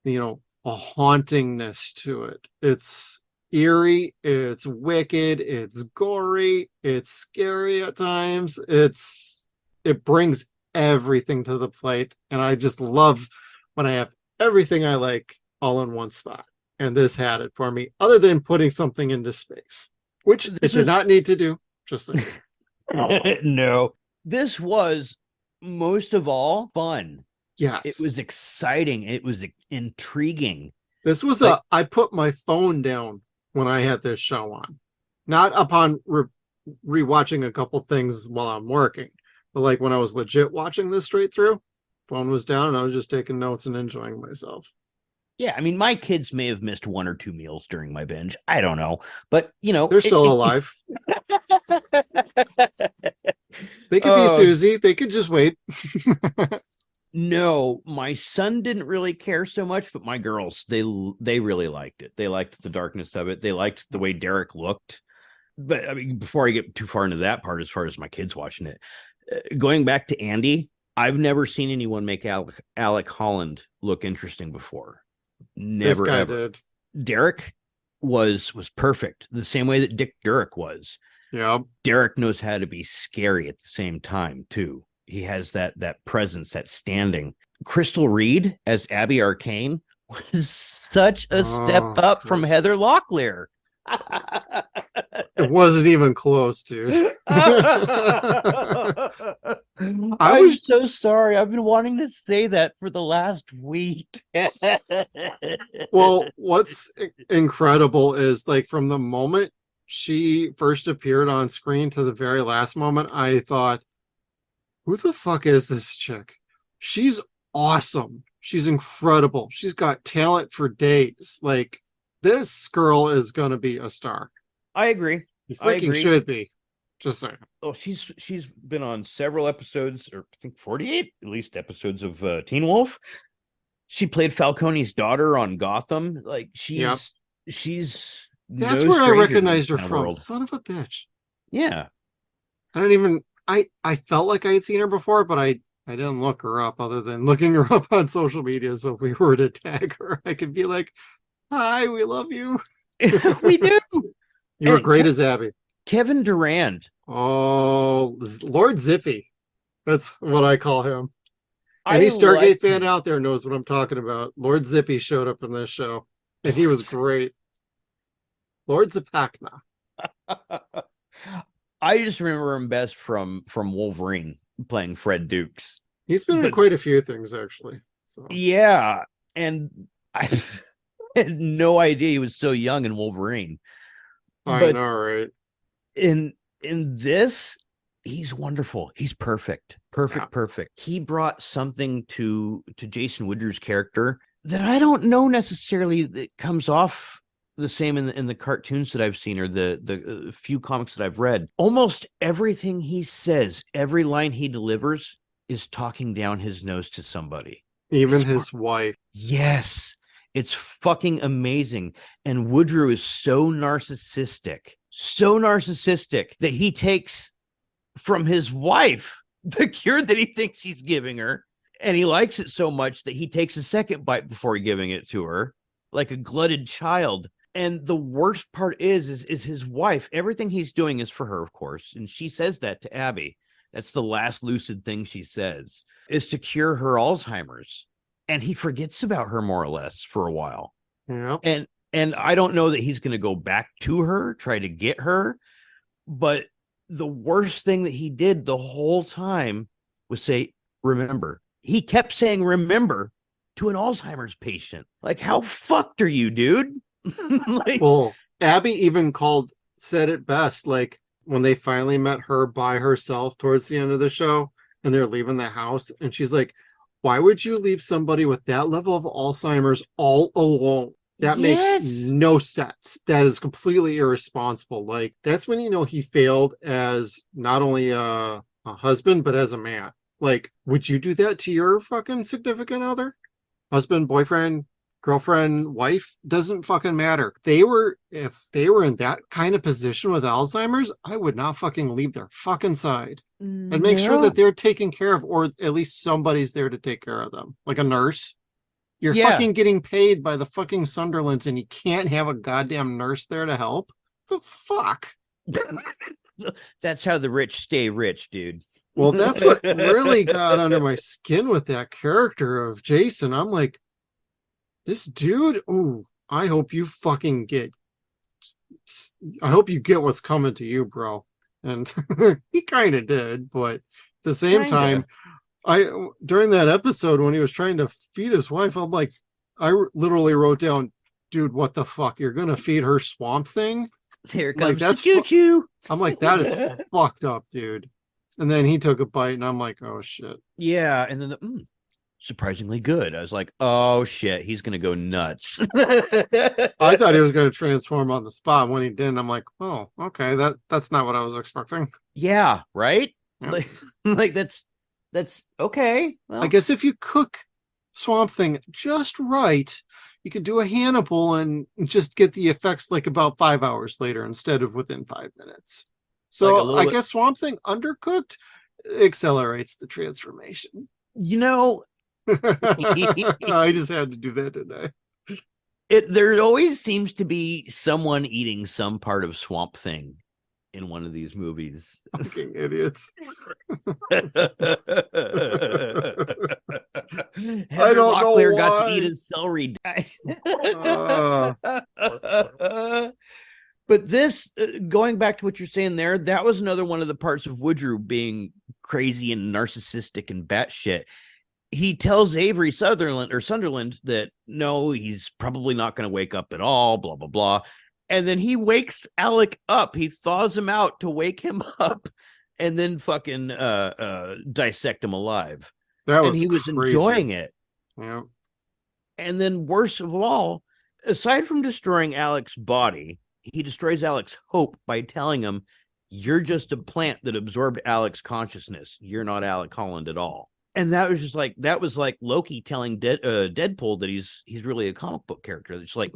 a hauntingness to it. It's eerie, it's wicked, it's gory, it's scary at times. It brings everything to the plate. And I just love when I have everything I like all in one spot. And this had it for me, other than putting something into space, which it did not need to do. Just saying. No, this was most of all fun. Yes, it was exciting. It was intriguing. This was I put my phone down when I had this show on, not upon rewatching a couple things while I'm working, but like when I was legit watching this straight through, phone was down and I was just taking notes and enjoying myself. Yeah, I mean, my kids may have missed one or two meals during my binge. I don't know, but they're still alive. They could be Susie. They could just wait. No, my son didn't really care so much, but my girls, they really liked it. They liked the darkness of it. They liked the way Derek looked. But I mean, before I get too far into that part, as far as my kids watching it, going back to Andy, I've never seen anyone make Alec Holland look interesting before. Never, this guy ever. Did. Derek was perfect, the same way that Dick Durek was. Yeah, Derek knows how to be scary at the same time too. He has that presence, that standing. Crystal Reed as Abby Arcane was such a step up from Heather Locklear. It wasn't even close, dude. I'm so sorry. I've been wanting to say that for the last week. Well, what's incredible is like from the moment she first appeared on screen to the very last moment, I thought, who the fuck is this chick? She's awesome. She's incredible. She's got talent for days. Like, this girl is going to be a star. I agree. You freaking should be. Just saying. Oh, she's been on several episodes, or I think 48 at least episodes of Teen Wolf. She played Falcone's daughter on Gotham. Like she's that's where I recognized her from. World. Son of a bitch. Yeah. I felt like I had seen her before, but I didn't look her up other than looking her up on social media. So if we were to tag her, I could be like, hi, we love you. We do. You were great as Abby. Kevin Durand. Oh, Lord Zippy. That's what I call him. Any Stargate fan out there knows what I'm talking about. Lord Zippy showed up in this show, and he was great. Lord Zapakna. I just remember him best from Wolverine, playing Fred Dukes. He's been in quite a few things, actually. So yeah, and I had no idea he was so young in Wolverine. I know, right? In this, he's wonderful. He's perfect. Perfect. He brought something to Jason Woodrow's character that I don't know necessarily that comes off the same in the cartoons that I've seen or the few comics that I've read. Almost everything he says, every line he delivers is talking down his nose to somebody. Even his wife. Yes. It's fucking amazing. And Woodrow is so narcissistic that he takes from his wife the cure that he thinks he's giving her. And he likes it so much that he takes a second bite before giving it to her, like a glutted child. And the worst part is his wife. Everything he's doing is for her, of course. And she says that to Abby. That's the last lucid thing she says, is to cure her Alzheimer's. And he forgets about her more or less for a while. Yeah. And I don't know that he's going to go back to her, try to get her. But the worst thing that he did the whole time was say, remember. He kept saying, remember, to an Alzheimer's patient. Like, how fucked are you, dude? Like, well, Abby even said it best. Like, when they finally met her by herself towards the end of the show and they're leaving the house, and she's like, why would you leave somebody with that level of Alzheimer's all alone? That makes no sense. That is completely irresponsible. Like, that's when you know he failed as not only a husband, but as a man. Like, would you do that to your fucking significant other? Husband, boyfriend, girlfriend, wife? Doesn't fucking matter. If they were in that kind of position with Alzheimer's, I would not fucking leave their fucking side. And make sure that they're taken care of, or at least somebody's there to take care of them. Like a nurse. You're fucking getting paid by the fucking Sunderlands and you can't have a goddamn nurse there to help? The fuck? That's how the rich stay rich, dude. Well, that's what really got under my skin with that character of Jason. I'm like, this dude, I hope you get what's coming to you, bro. And he kind of did, but at the same time, during that episode when he was trying to feed his wife, I'm like, I literally wrote down, dude, what the fuck? You're gonna feed her Swamp Thing? Here comes like, that's choo-choo. I'm like, that is fucked up, dude. And then he took a bite, and I'm like, oh shit. Yeah, and then surprisingly good. I was like, oh shit, he's gonna go nuts. I thought he was gonna transform on the spot. When he didn't, I'm like, oh, okay, that's not what I was expecting. Yeah, right. Yep. Like that's okay. Well, I guess if you cook Swamp Thing just right, you could do a Hannibal and just get the effects like about 5 hours later instead of within 5 minutes. So like I guess Swamp Thing undercooked accelerates the transformation. You know, I just had to do that today. There always seems to be someone eating some part of Swamp Thing in one of these movies. Fucking idiots. Heather I don't Locklear know got to eat his celery. But this, going back to what you're saying there, that was another one of the parts of Woodrow being crazy and narcissistic and batshit. He tells Avery Sunderland that no, he's probably not going to wake up at all, blah, blah, blah. And then he wakes Alec up. He thaws him out to wake him up and then fucking dissect him alive. And he was enjoying it. Yeah. And then worst of all, aside from destroying Alec's body, he destroys Alec's hope by telling him, you're just a plant that absorbed Alec's consciousness. You're not Alec Holland at all. And that was like Loki telling Deadpool that he's really a comic book character. It's like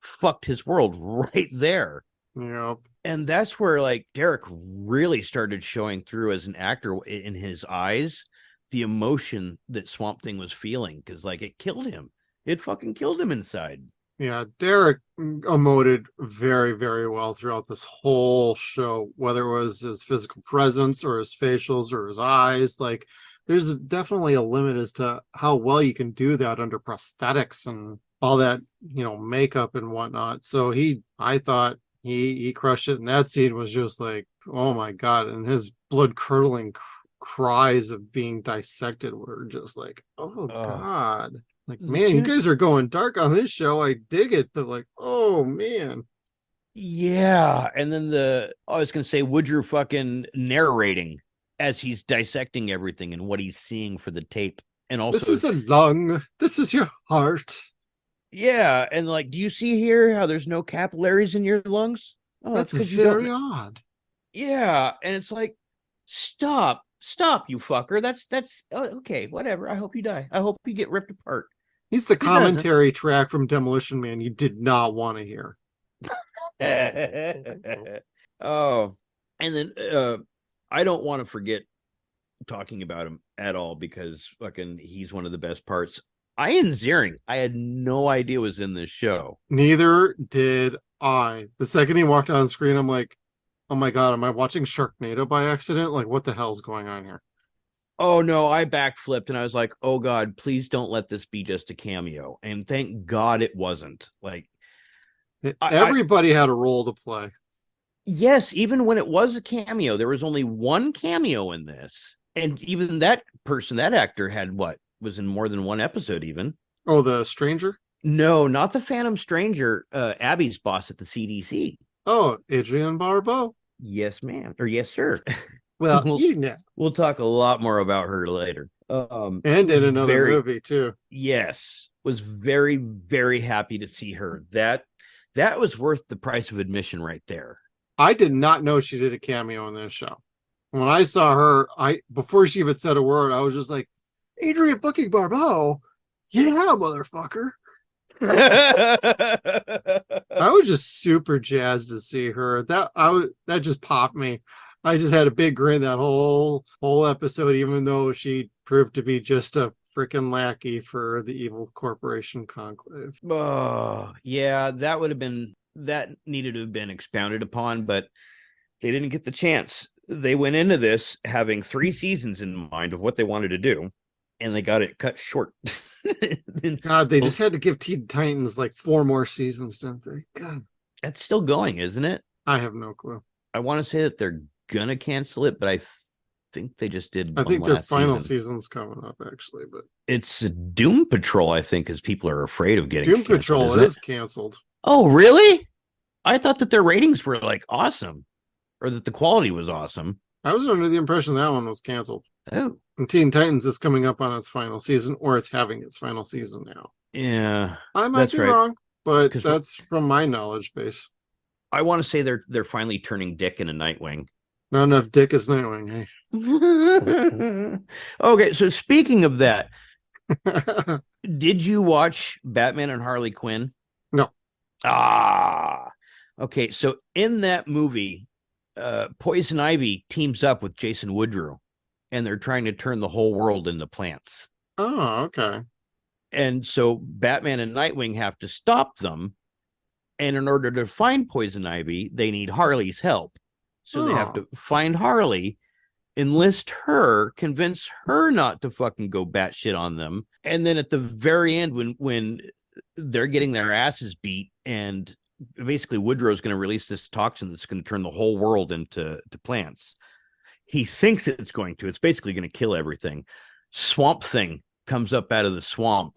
fucked his world right there. Yeah. And that's where like Derek really started showing through as an actor in his eyes, the emotion that Swamp Thing was feeling, because like it killed him. It fucking killed him inside. Yeah, Derek emoted very, very well throughout this whole show, whether it was his physical presence or his facials or his eyes. Like, there's definitely a limit as to how well you can do that under prosthetics and all that, makeup and whatnot. So I thought he crushed it. And that scene was just like, oh my God. And his blood curdling cries of being dissected were just like, oh God. Like, The man, you two, guys are going dark on this show. I dig it, but like, oh man. yeah, and then I was gonna say Woodrow fucking narrating as he's dissecting everything and what he's seeing for the tape, and This also, is a lung. This is your heart. yeah, and like, do you see here how there's no capillaries in your lungs? Oh, that's That's because you very don't. odd. Yeah, and it's like, stop, you fucker. That's okay, whatever. I hope you die. I hope you get ripped apart. He's the He doesn't. commentary track from Demolition Man you did not want to hear. Oh, and then I don't want to forget talking about him at all because fucking he's one of the best parts. Ian Ziering, I had no idea was in this show. Neither did I. The second he walked on screen, I'm like, oh my God, am I watching Sharknado by accident? Like, what the hell's going on here? Oh no, I backflipped and I was like, oh God, please don't let this be just a cameo. And thank God it wasn't. Like, Everybody had a role to play. yes, even when it was a cameo, there was only one cameo in this. And even that person, that actor had was in more than one episode, even. Oh, the stranger? No, not the Phantom Stranger, Abby's boss at the CDC. Oh, Adrienne Barbeau. Yes, ma'am. Or yes, sir. Well, we'll, you know. we'll talk a lot more about her later. And in another movie, too. Yes. Was very, very happy to see her. That was worth the price of admission right there. I did not know she did a cameo in this show. When I saw her, before she even said a word, I was just like, Adrienne fucking Barbeau? Yeah, motherfucker. I was just super jazzed to see her. That just popped me. I just had a big grin that whole episode, even though she proved to be just a freaking lackey for the evil corporation conclave. Oh, yeah, that needed to have been expounded upon, but they didn't get the chance. They went into this having 3 seasons in mind of what they wanted to do, and they got it cut short. God, they just had to give Teen Titans like 4 more seasons, didn't they? God, that's still going, isn't it? I have no clue. I want to say that they're gonna cancel it, but I think they just did. I think their final season. Season's coming up, actually. But it's Doom Patrol, I think, because people are afraid of getting Doom Patrol is canceled. Oh, really? I thought that their ratings were like awesome, or that the quality was awesome. I was under the impression that one was canceled. Oh, and Teen Titans is coming up on its final season, or it's having its final season now. Yeah, I might be wrong, but that's from my knowledge base. I want to say they're finally turning Dick into Nightwing. Not enough Dick is Nightwing, hey? Okay, so speaking of that, did you watch Batman and Harley Quinn? No. Okay, so in that movie, Poison Ivy teams up with Jason Woodrue, and they're trying to turn the whole world into plants. Oh, okay. And so Batman and Nightwing have to stop them. And in order to find Poison Ivy, they need Harley's help. So they have to find Harley, enlist her, convince her not to fucking go batshit on them. And then at the very end, when they're getting their asses beat, and basically Woodrow's going to release this toxin that's going to turn the whole world into plants. He thinks it's going to. It's basically going to kill everything. Swamp Thing comes up out of the swamp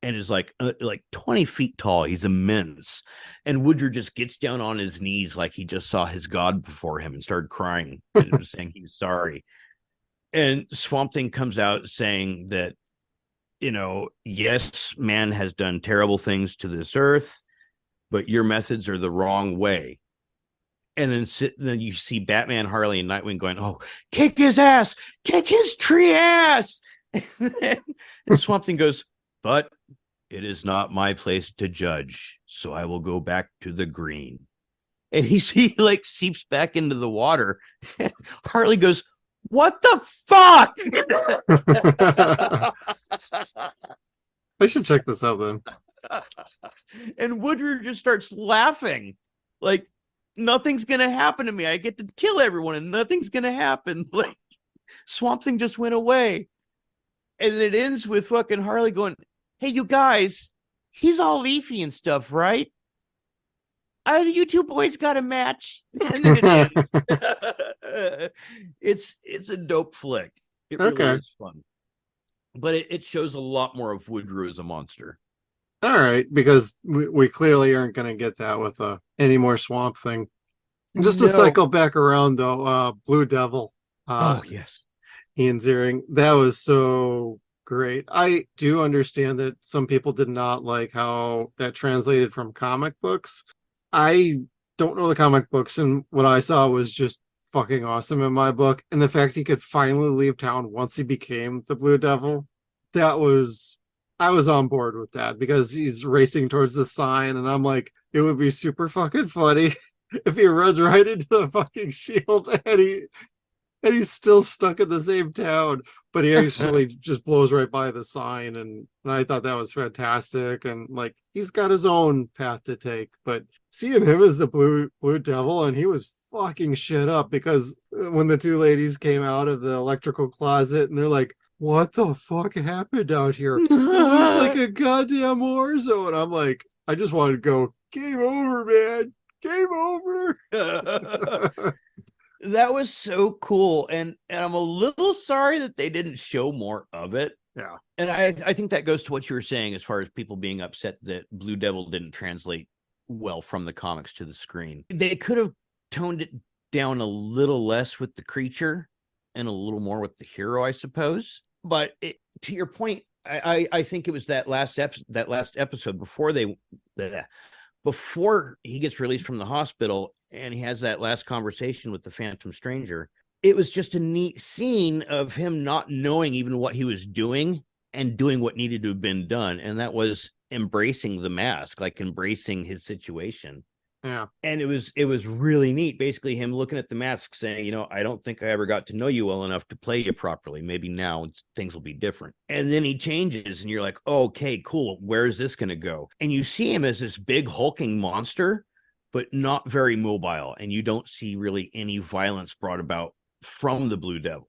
and is like 20 feet tall. He's immense. And Woodrow just gets down on his knees like he just saw his God before him and started crying and was saying he's sorry. And Swamp Thing comes out saying that, yes, man has done terrible things to this earth, but your methods are the wrong way. And then you see Batman, Harley, and Nightwing going, oh, kick his ass, kick his tree ass. And Swamp Thing goes, but it is not my place to judge, so I will go back to the green. And he seeps back into the water. Harley goes, what the fuck? I should check this out then. And Woodrow just starts laughing. Like, nothing's going to happen to me. I get to kill everyone and nothing's going to happen. Like, Swamp Thing just went away. And it ends with fucking Harley going, hey, you guys, he's all leafy and stuff, right? You two boys got a match. And then it ends. It's a dope flick. It really Okay. is fun. But it shows a lot more of Woodrue as a monster. All right, because we clearly aren't going to get that with any more Swamp Thing. Just to No. cycle back around though, Blue Devil, Oh, yes. Ian Ziering, that was so great. I do understand that some people did not like how that translated from comic books. I don't know the comic books, and what I saw was just fucking awesome in my book. And the fact he could finally leave town once he became the Blue Devil, that was I was on board with that because he's racing towards the sign, and I'm like, it would be super fucking funny if he runs right into the fucking shield and he's still stuck in the same town, but he actually just blows right by the sign. And I thought that was fantastic. And like, he's got his own path to take, but seeing him as the blue devil, and he was fucking shit up because when the two ladies came out of the electrical closet and they're like, what the fuck happened out here? It looks like a goddamn war zone. I'm like, I just wanted to go, game over, man. Game over. That was so cool. And I'm a little sorry that they didn't show more of it. Yeah. And I think that goes to what you were saying as far as people being upset that Blue Devil didn't translate well from the comics to the screen. They could have toned it down a little less with the creature and a little more with the hero, I suppose. But to your point, I think it was that last episode before he gets released from the hospital and he has that last conversation with the Phantom Stranger. It was just a neat scene of him not knowing even what he was doing and doing what needed to have been done. And that was embracing the mask, like embracing his situation. Yeah. And it was really neat. Basically him looking at the mask saying, I don't think I ever got to know you well enough to play you properly. Maybe now things will be different. And then he changes and you're like, oh, okay, cool. Where is this going to go? And you see him as this big hulking monster, but not very mobile. And you don't see really any violence brought about from the Blue Devil.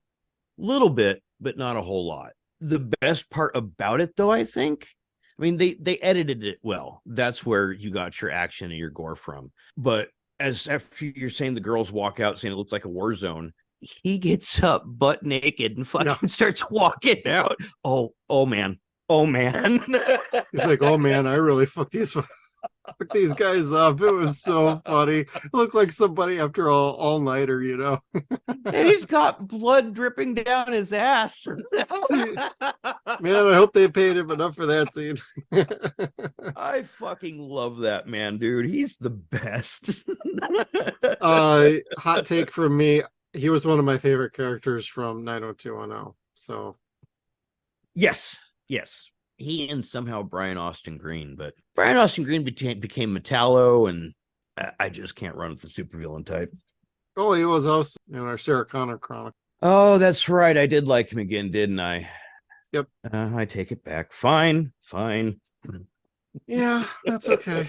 Little bit, but not a whole lot. The best part about it, though, I think, they edited it well. That's where you got your action and your gore from. But as after you're saying the girls walk out saying it looks like a war zone, he gets up butt naked and fucking starts walking out. Oh man. He's like, oh man, I really fucked these guys up. It was so funny. It looked like somebody after all-nighter, And he's got blood dripping down his ass. Man, I hope they paid him enough for that scene. I fucking love that man, dude. He's the best. Hot take from me. He was one of my favorite characters from 90210. So yes. He and somehow Brian Austin Green, but Brian Austin Green became Metallo, and I just can't run with the supervillain type. Oh, he was also in our Sarah Connor Chronicle. Oh, that's right. I did like him again, didn't I? Yep. I take it back. Fine. Yeah, that's okay.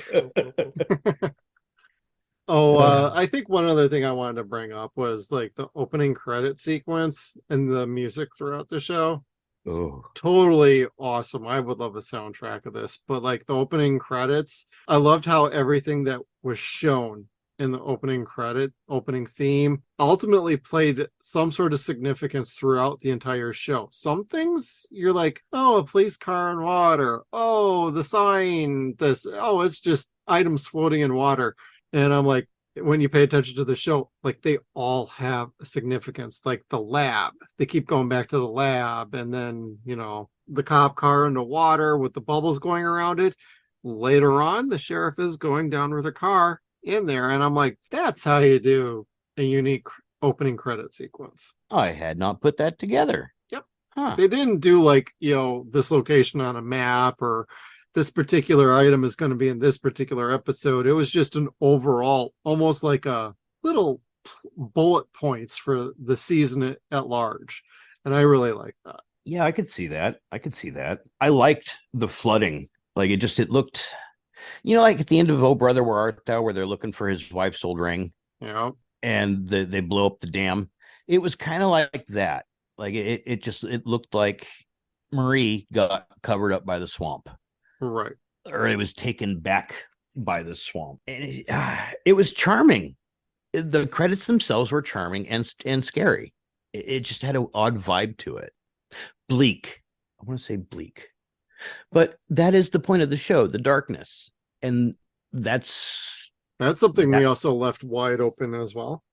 I think one other thing I wanted to bring up was like the opening credit sequence and the music throughout the show. Oh, totally awesome. I would love a soundtrack of this, but like the opening credits, I loved how everything that was shown in the opening theme ultimately played some sort of significance throughout the entire show. Some things you're like, oh, a police car in water, oh, the sign, it's just items floating in water. And I'm like, when you pay attention to the show, like they all have a significance. Like the lab, they keep going back to the lab, and then the cop car in the water with the bubbles going around it. Later on, the sheriff is going down with a car in there, and I'm like, that's how you do a unique opening credit sequence. I had not put that together. Yep. Huh. They didn't do like this location on a map, or this particular item is going to be in this particular episode. It was just an overall, almost like a little bullet points for the season at large. And I really like that. Yeah, I could see that. I liked the flooding. Like it looked, like at the end of Oh Brother, Where Art Thou, where they're looking for his wife's old ring. Yeah. And they blow up the dam. It was kind of like that. Like it looked like Marie got covered up by the swamp. Right. Or it was taken back by the swamp. And it was charming. The credits themselves were charming and scary. It just had an odd vibe to it. Bleak. I want to say bleak. But that is the point of the show, the darkness. And that's something we also left wide open as well.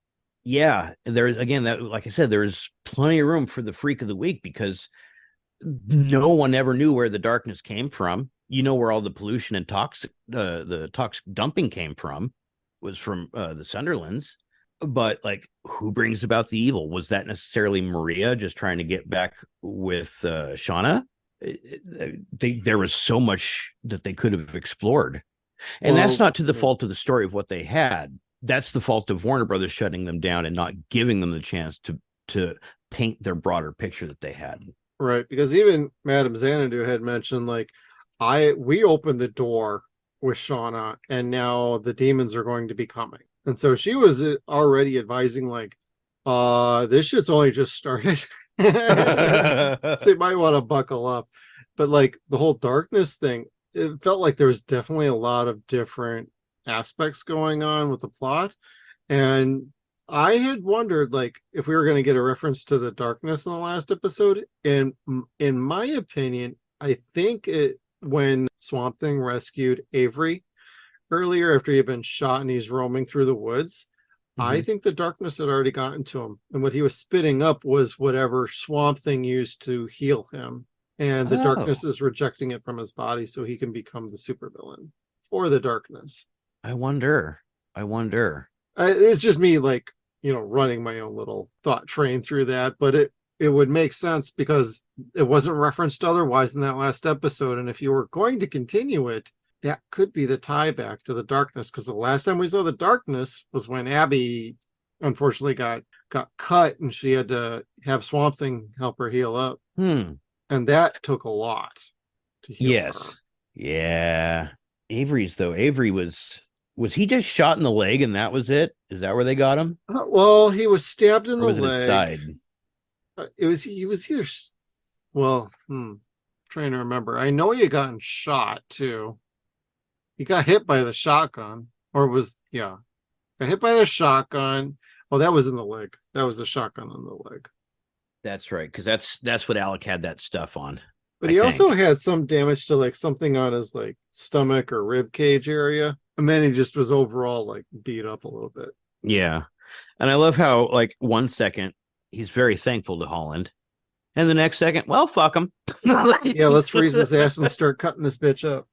Yeah, there's again that, like I said, there's plenty of room for the freak of the week because no one ever knew where the darkness came from. You know where all the pollution and the toxic dumping came from was from the Sunderlands. But like, who brings about the evil? Was that necessarily Maria just trying to get back with Shauna? There was so much that they could have explored, and that's not to the fault of the story of what they had. That's the fault of Warner Brothers shutting them down and not giving them the chance to paint their broader picture that they had. Right, because even Madame Xanadu had mentioned, like, we opened the door with Shauna, and now the demons are going to be coming. And so she was already advising, like, this shit's only just started. So you might want to buckle up. But like the whole darkness thing, it felt like there was definitely a lot of different aspects going on with the plot. And I had wondered, like, if we were going to get a reference to the darkness in the last episode. And in my opinion, I think when Swamp Thing rescued Avery earlier after he had been shot and he's roaming through the woods, I think the darkness had already gotten to him. And what he was spitting up was whatever Swamp Thing used to heal him. And the darkness is rejecting it from his body so he can become the supervillain for the darkness. I wonder. It's just me, like, running my own little thought train through that. But it would make sense because it wasn't referenced otherwise in that last episode. And if you were going to continue it, that could be the tie back to the darkness, because the last time we saw the darkness was when Abby unfortunately got cut and she had to have Swamp Thing help her heal up. And that took a lot to heal her. Yeah. Avery was he just shot in the leg and that was it? Is that where they got him? Well, he was stabbed in the leg. His side? He was either, trying to remember. I know he had gotten shot too. He got hit by the shotgun, got hit by the shotgun. Oh, that was in the leg. That was the shotgun in the leg. That's right, because that's what Alec had that stuff on. But he also had some damage to like something on his like stomach or rib cage area, and then he just was overall like beat up a little bit. Yeah, and I love how like 1 second he's very thankful to Holland, and the next second, well, fuck him. Yeah, let's freeze his ass and start cutting this bitch up.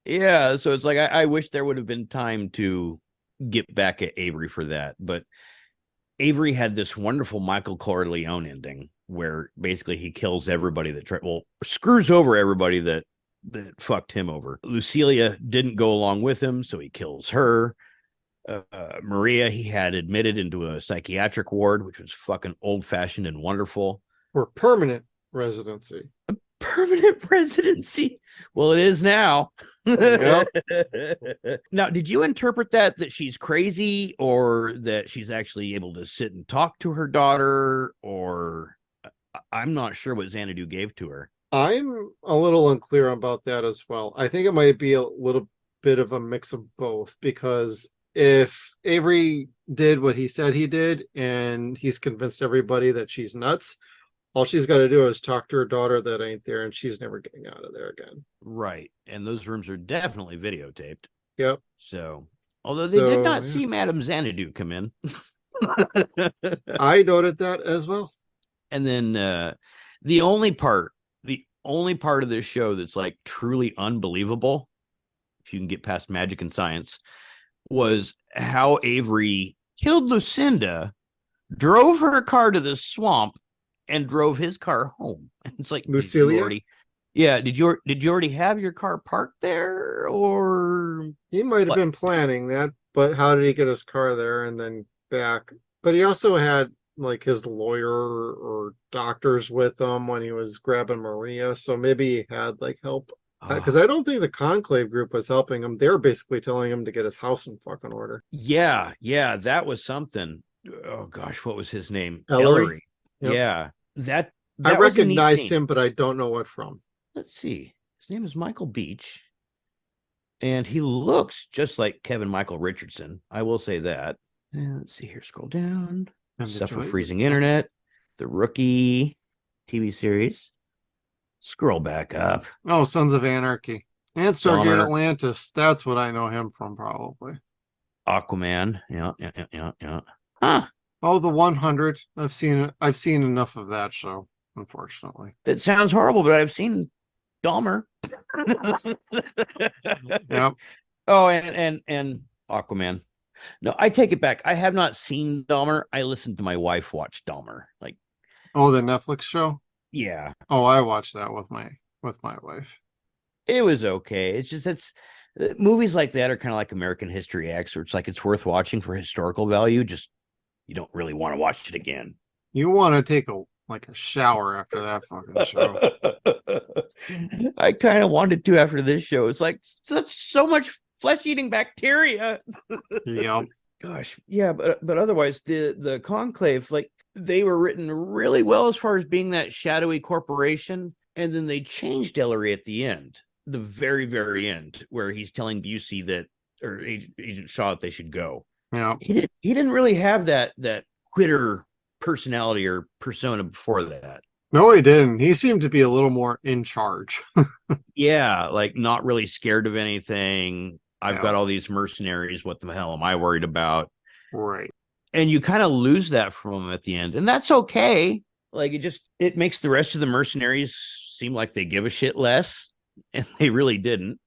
Yeah, so it's like I wish there would have been time to get back at Avery for that, but Avery had this wonderful Michael Corleone ending where basically he kills everybody that screws over everybody that fucked him over. Lucilia didn't go along with him, so he kills her. Maria, he had admitted into a psychiatric ward, which was fucking old-fashioned and wonderful. For permanent residency. Permanent residency. Well, it is now. Yep. Now, did you interpret that she's crazy or that she's actually able to sit and talk to her daughter? Or I'm not sure what Xanadu gave to her. I'm a little unclear about that as well. I think it might be a little bit of a mix of both, because if Avery did what he said he did and he's convinced everybody that she's nuts, all she's got to do is talk to her daughter that ain't there, and she's never getting out of there again. Right. And those rooms are definitely videotaped. Yep. So, although they did not see Madame Xanadu come in. I noted that as well. And then the only part of this show that's like truly unbelievable, if you can get past magic and science, was how Avery killed Lucinda, drove her car to the swamp, and drove his car home. And it's like, Lucilia? Did you already have your car parked there, or he might have been planning that? But how did he get his car there and then back? But he also had like his lawyer or doctors with him when he was grabbing Maria, so maybe he had like help. Because I don't think the Conclave group was helping him. They were basically telling him to get his house in fucking order. Yeah, that was something. Oh gosh, what was his name? Ellery. Yep. Yeah, that I recognized him, but I don't know what from. Let's see. His name is Michael Beach. And he looks just like Kevin Michael Richardson. I will say that. And let's see here. Scroll down. And the Suffer joys freezing of- internet. The Rookie TV series. Scroll back up. Oh, Sons of Anarchy. And Stargate Dahmer. Atlantis. That's what I know him from, probably. Aquaman. Yeah. Huh. Oh, the 100. I've seen enough of that show, unfortunately. That sounds horrible, but I've seen Dahmer. Yep. Oh, and Aquaman. No, I take it back. I have not seen Dahmer. I listened to my wife watch Dahmer. Like, Oh, the Netflix show? yeah, Oh, I watched that with my wife. it was okay. It's just movies like that are kind of like American History X, where it's like it's worth watching for historical value. Just you don't really want to watch it again. You want to take a shower after that fucking show. I kind of wanted to after this show. It's like so much flesh-eating bacteria. Yep. Gosh, yeah, but otherwise, the Conclave, like they were written really well as far as being that shadowy corporation, and then they changed Ellery at the end, the very, very end, where he's telling Busey that, or Agent Shaw, that they should go. Yeah. He didn't really have that quitter personality or persona before that. No, he didn't. He seemed to be a little more in charge. Yeah, like not really scared of anything. I've got all these mercenaries. What the hell am I worried about? Right. And you kind of lose that from him at the end, and that's okay. Like it makes the rest of the mercenaries seem like they give a shit less, and they really didn't.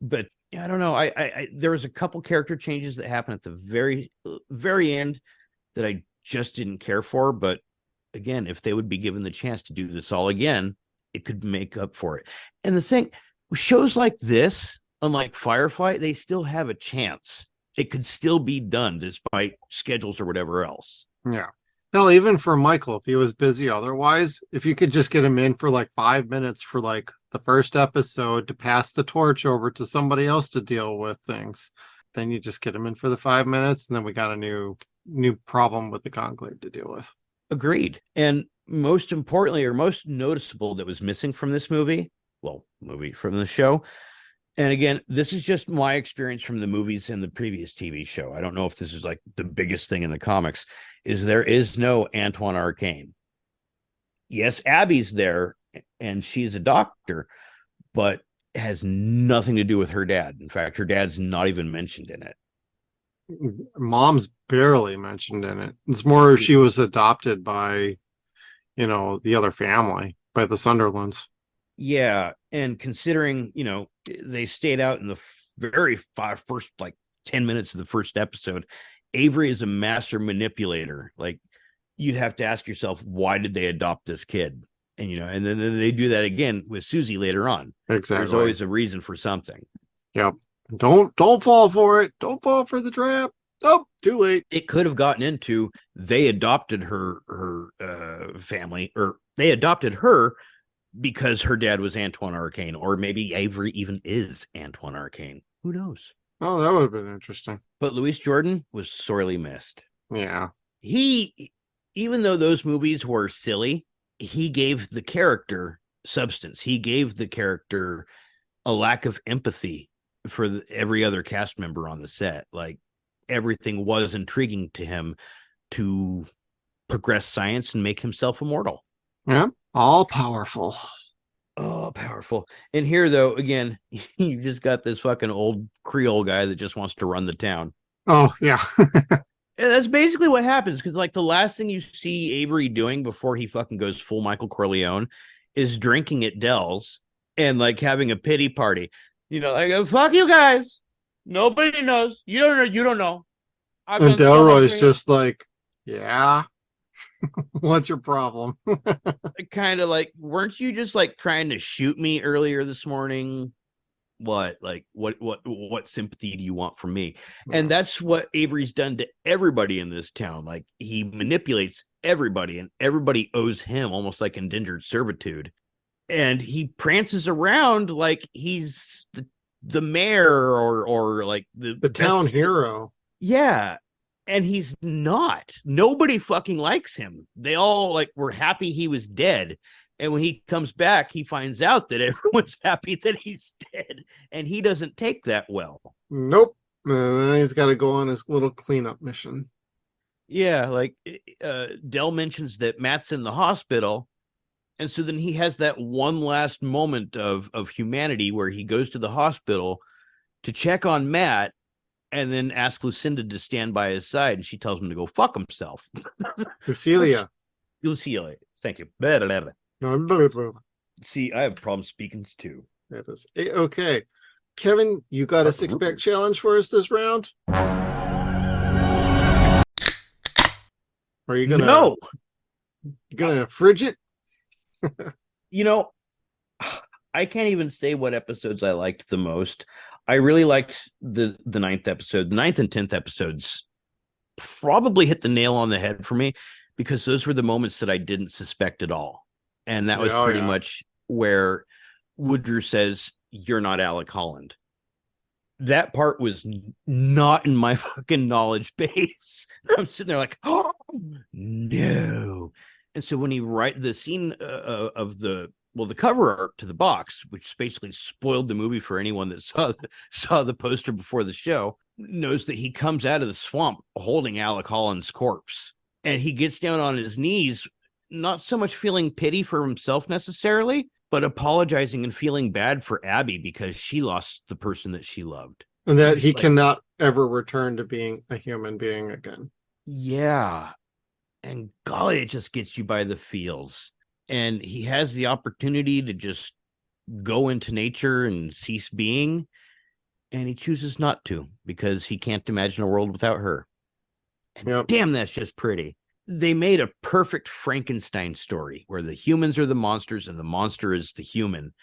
But I don't know. I there was a couple character changes that happened at the very, very end that I just didn't care for. But again, if they would be given the chance to do this all again, it could make up for it. And the thing, shows like this, unlike Firefly, they still have a chance. It could still be done despite schedules or whatever else. Yeah. Hell, even for Michael, if he was busy otherwise, if you could just get him in for like 5 minutes for like the first episode to pass the torch over to somebody else to deal with things, then you just get him in for the 5 minutes, and then we got a new problem with the Conclave to deal with. Agreed. And most importantly, or most noticeable that was missing from this movie from the show. And again, this is just my experience from the movies and the previous TV show. I don't know if this is like the biggest thing in the comics, is there is no Antoine Arcane. Yes, Abby's there and she's a doctor, but has nothing to do with her dad. In fact, her dad's not even mentioned in it. Mom's barely mentioned in it. It's more she was adopted by, the other family, by the Sunderlands. Yeah, and considering, they stayed out in the very first, like 10 minutes of the first episode, Avery is a master manipulator. Like, you'd have to ask yourself, why did they adopt this kid? And, and then they do that again with Susie later on. Exactly. There's always a reason for something. Yep. Don't fall for it. Don't fall for the trap. Oh, too late. It could have gotten into they adopted her family, or they adopted her because her dad was Antoine Arcane, or maybe Avery even is Antoine Arcane. Who knows? Oh, that would have been interesting. But Louis Jordan was sorely missed. Yeah. He, even though those movies were silly, he gave the character substance. He gave the character a lack of empathy for every other cast member on the set. Like, everything was intriguing to him to progress science and make himself immortal. Yeah. All powerful. Oh, powerful. And here, though, again, you just got this fucking old Creole guy that just wants to run the town. Oh, yeah. And that's basically what happens, because like the last thing you see Avery doing before he fucking goes full Michael Corleone is drinking at Dell's and like having a pity party. Like, fuck you guys. Nobody knows. You don't know. And Delroy's just like, yeah. What's your problem? Kind of like, weren't you just like trying to shoot me earlier this morning? What sympathy do you want from me? Yeah. And that's what Avery's done to everybody in this town. Like, he manipulates everybody, and everybody owes him almost like indentured servitude. And he prances around like he's the mayor or like the town hero. Yeah. And he's not. Nobody fucking likes him. They all like were happy he was dead And when he comes back, he finds out that everyone's happy that he's dead, and he doesn't take that well. Nope. And then he's got to go on his little cleanup mission. Yeah, like Dell mentions that Matt's in the hospital, and so then he has that one last moment of humanity where he goes to the hospital to check on Matt, and then ask Lucinda to stand by his side, and she tells him to go fuck himself. Lucilia. Lucilia, thank you. Blah, blah, blah. See, I have problems speaking too. That is okay. Kevin, you got a 6-pack challenge for us this round? Are you gonna No? You gonna fridge it? You know, I can't even say what episodes I liked the most. I really liked the ninth episode. The 9th and 10th episodes probably hit the nail on the head for me, because those were the moments that I didn't suspect at all. And that was pretty much where Woodrow says, "You're not Alec Holland." That part was not in my fucking knowledge base. I'm sitting there like, oh, no. And so when he write the scene of the cover art to the box, which basically spoiled the movie for anyone that saw the poster before the show, knows that he comes out of the swamp holding Alec Holland's corpse. And he gets down on his knees, not so much feeling pity for himself necessarily, but apologizing and feeling bad for Abby because she lost the person that she loved. And that he cannot ever return to being a human being again. Yeah. And golly, it just gets you by the feels. And he has the opportunity to just go into nature and cease being. And he chooses not to because he can't imagine a world without her. And damn, that's just pretty. They made a perfect Frankenstein story where the humans are the monsters and the monster is the human.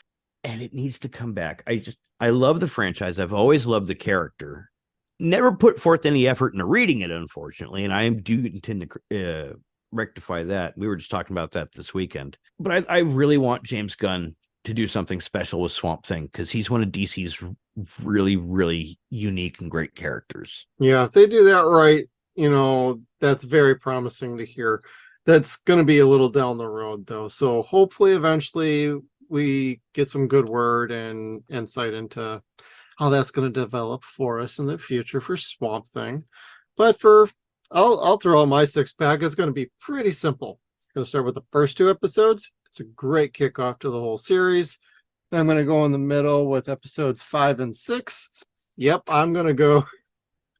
And it needs to come back. I love the franchise. I've always loved the character. Never put forth any effort into reading it, unfortunately. And I do intend to rectify that. We were just talking about that this weekend. But I really want James Gunn to do something special with Swamp Thing, because he's one of DC's really, really unique and great characters. Yeah, if they do that right, that's very promising to hear. That's going to be a little down the road, though. So hopefully eventually we get some good word and insight into how that's going to develop for us in the future for Swamp Thing. But I'll throw out my 6-pack. It's going to be pretty simple. Going to start with the first 2 episodes. It's a great kickoff to the whole series. Then I'm going to go in the middle with episodes 5 and 6. Yep, I'm going to go.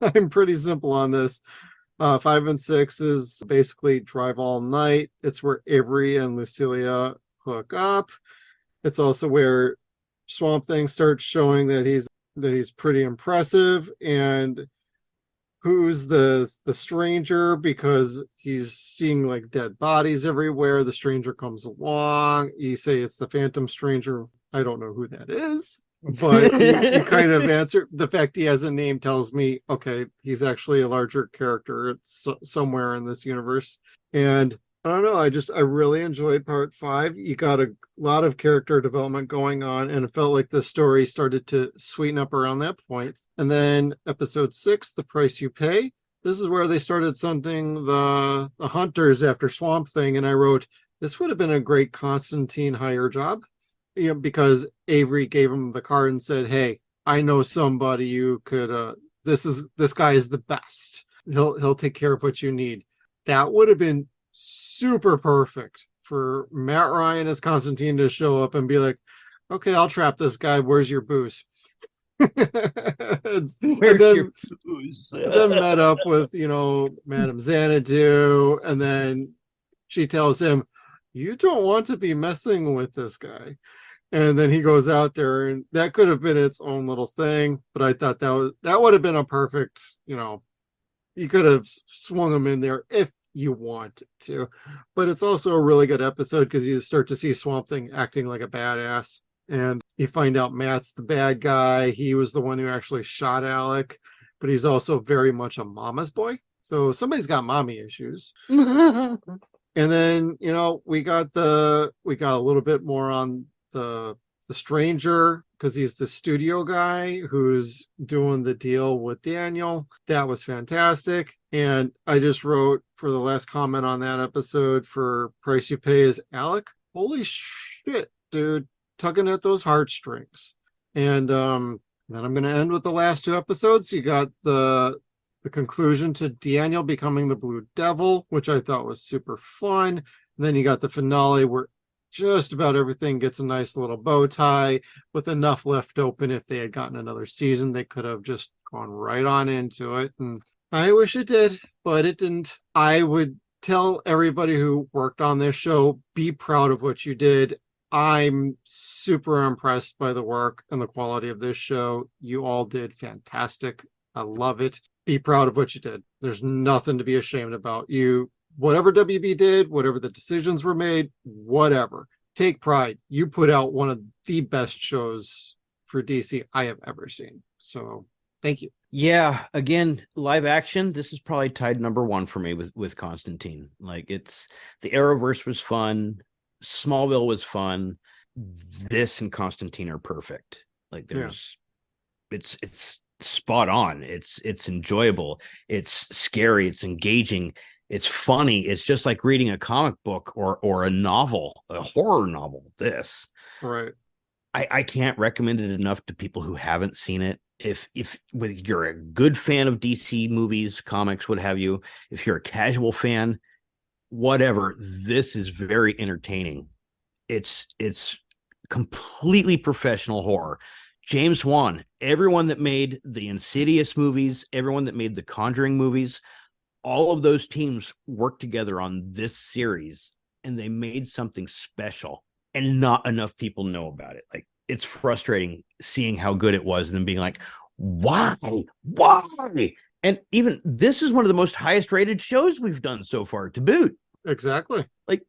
I'm pretty simple on this. 5 and 6 is basically Drive All Night. It's where Avery and Lucilia hook up. It's also where Swamp Thing starts showing that he's pretty impressive, and who's the stranger, because he's seeing like dead bodies everywhere. The stranger comes along. You say it's the Phantom Stranger. I don't know who that is, but you kind of answer. The fact he has a name tells me, okay, he's actually a larger character. It's somewhere in this universe. And I don't know. I really enjoyed part 5. You got a lot of character development going on, and it felt like the story started to sweeten up around that point. And then episode 6, The Price You Pay. This is where they started sending the hunters after Swamp Thing, and I wrote, this would have been a great Constantine hire job, because Avery gave him the card and said, hey, I know somebody you could. This guy is the best. He'll take care of what you need. That would have been super perfect for Matt Ryan as Constantine to show up and be like, okay, I'll trap this guy. Where's your booze? Where's your booze? Then met up with, Madame Xanadu. And then she tells him, you don't want to be messing with this guy. And then he goes out there, and that could have been its own little thing. But I thought that would have been a perfect, you could have swung him in there if you want to. But it's also a really good episode because you start to see Swamp Thing acting like a badass, and you find out Matt's the bad guy. He was the one who actually shot Alec, but he's also very much a mama's boy, so somebody's got mommy issues. And then we got a little bit more on the stranger, because he's the studio guy who's doing the deal with Daniel. That was fantastic. And I just wrote for the last comment on that episode for Price You Pay is Alec holy shit, dude, tugging at those heartstrings. And then I'm gonna end with the last two episodes. You got the conclusion to Daniel becoming the Blue Devil, which I thought was super fun. And then you got the finale where just about everything gets a nice little bow tie with enough left open. If they had gotten another season, they could have just gone right on into it. And I wish it did, but it didn't. I would tell everybody who worked on this show, be proud of what you did. I'm super impressed by the work and the quality of this show. You all did fantastic. I love it. Be proud of what you did. There's nothing to be ashamed about. You, whatever WB did, whatever the decisions were made, whatever. Take pride. You put out one of the best shows for DC I have ever seen. So thank you. Yeah, again, live action, this is probably tied number one for me with Constantine. Like, it's the Arrowverse was fun, Smallville was fun. This and Constantine are perfect. Like, there's it's spot on. It's enjoyable, it's scary, it's engaging, it's funny. It's just like reading a comic book or a novel, a horror novel. This, right. I can't recommend it enough to people who haven't seen it. If you're a good fan of DC movies, comics, what have you, if you're a casual fan, whatever, this is very entertaining. It's completely professional horror. James Wan, everyone that made the Insidious movies, everyone that made the Conjuring movies, all of those teams worked together on this series, and they made something special, and not enough people know about it. Like, it's frustrating seeing how good it was and then being like, why? And even this is one of the most highest rated shows we've done so far to boot. Exactly. Like,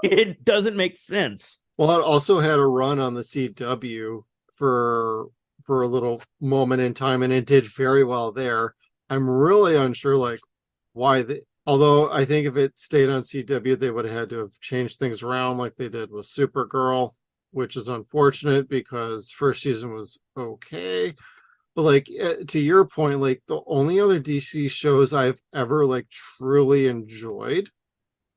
it doesn't make sense. Well, it also had a run on the CW for a little moment in time, and it did very well there. I'm really unsure, like, why they. Although I think if it stayed on CW, they would have had to have changed things around, like they did with Supergirl, which is unfortunate because first season was okay. But like, to your point, like, the only other DC shows I've ever like truly enjoyed,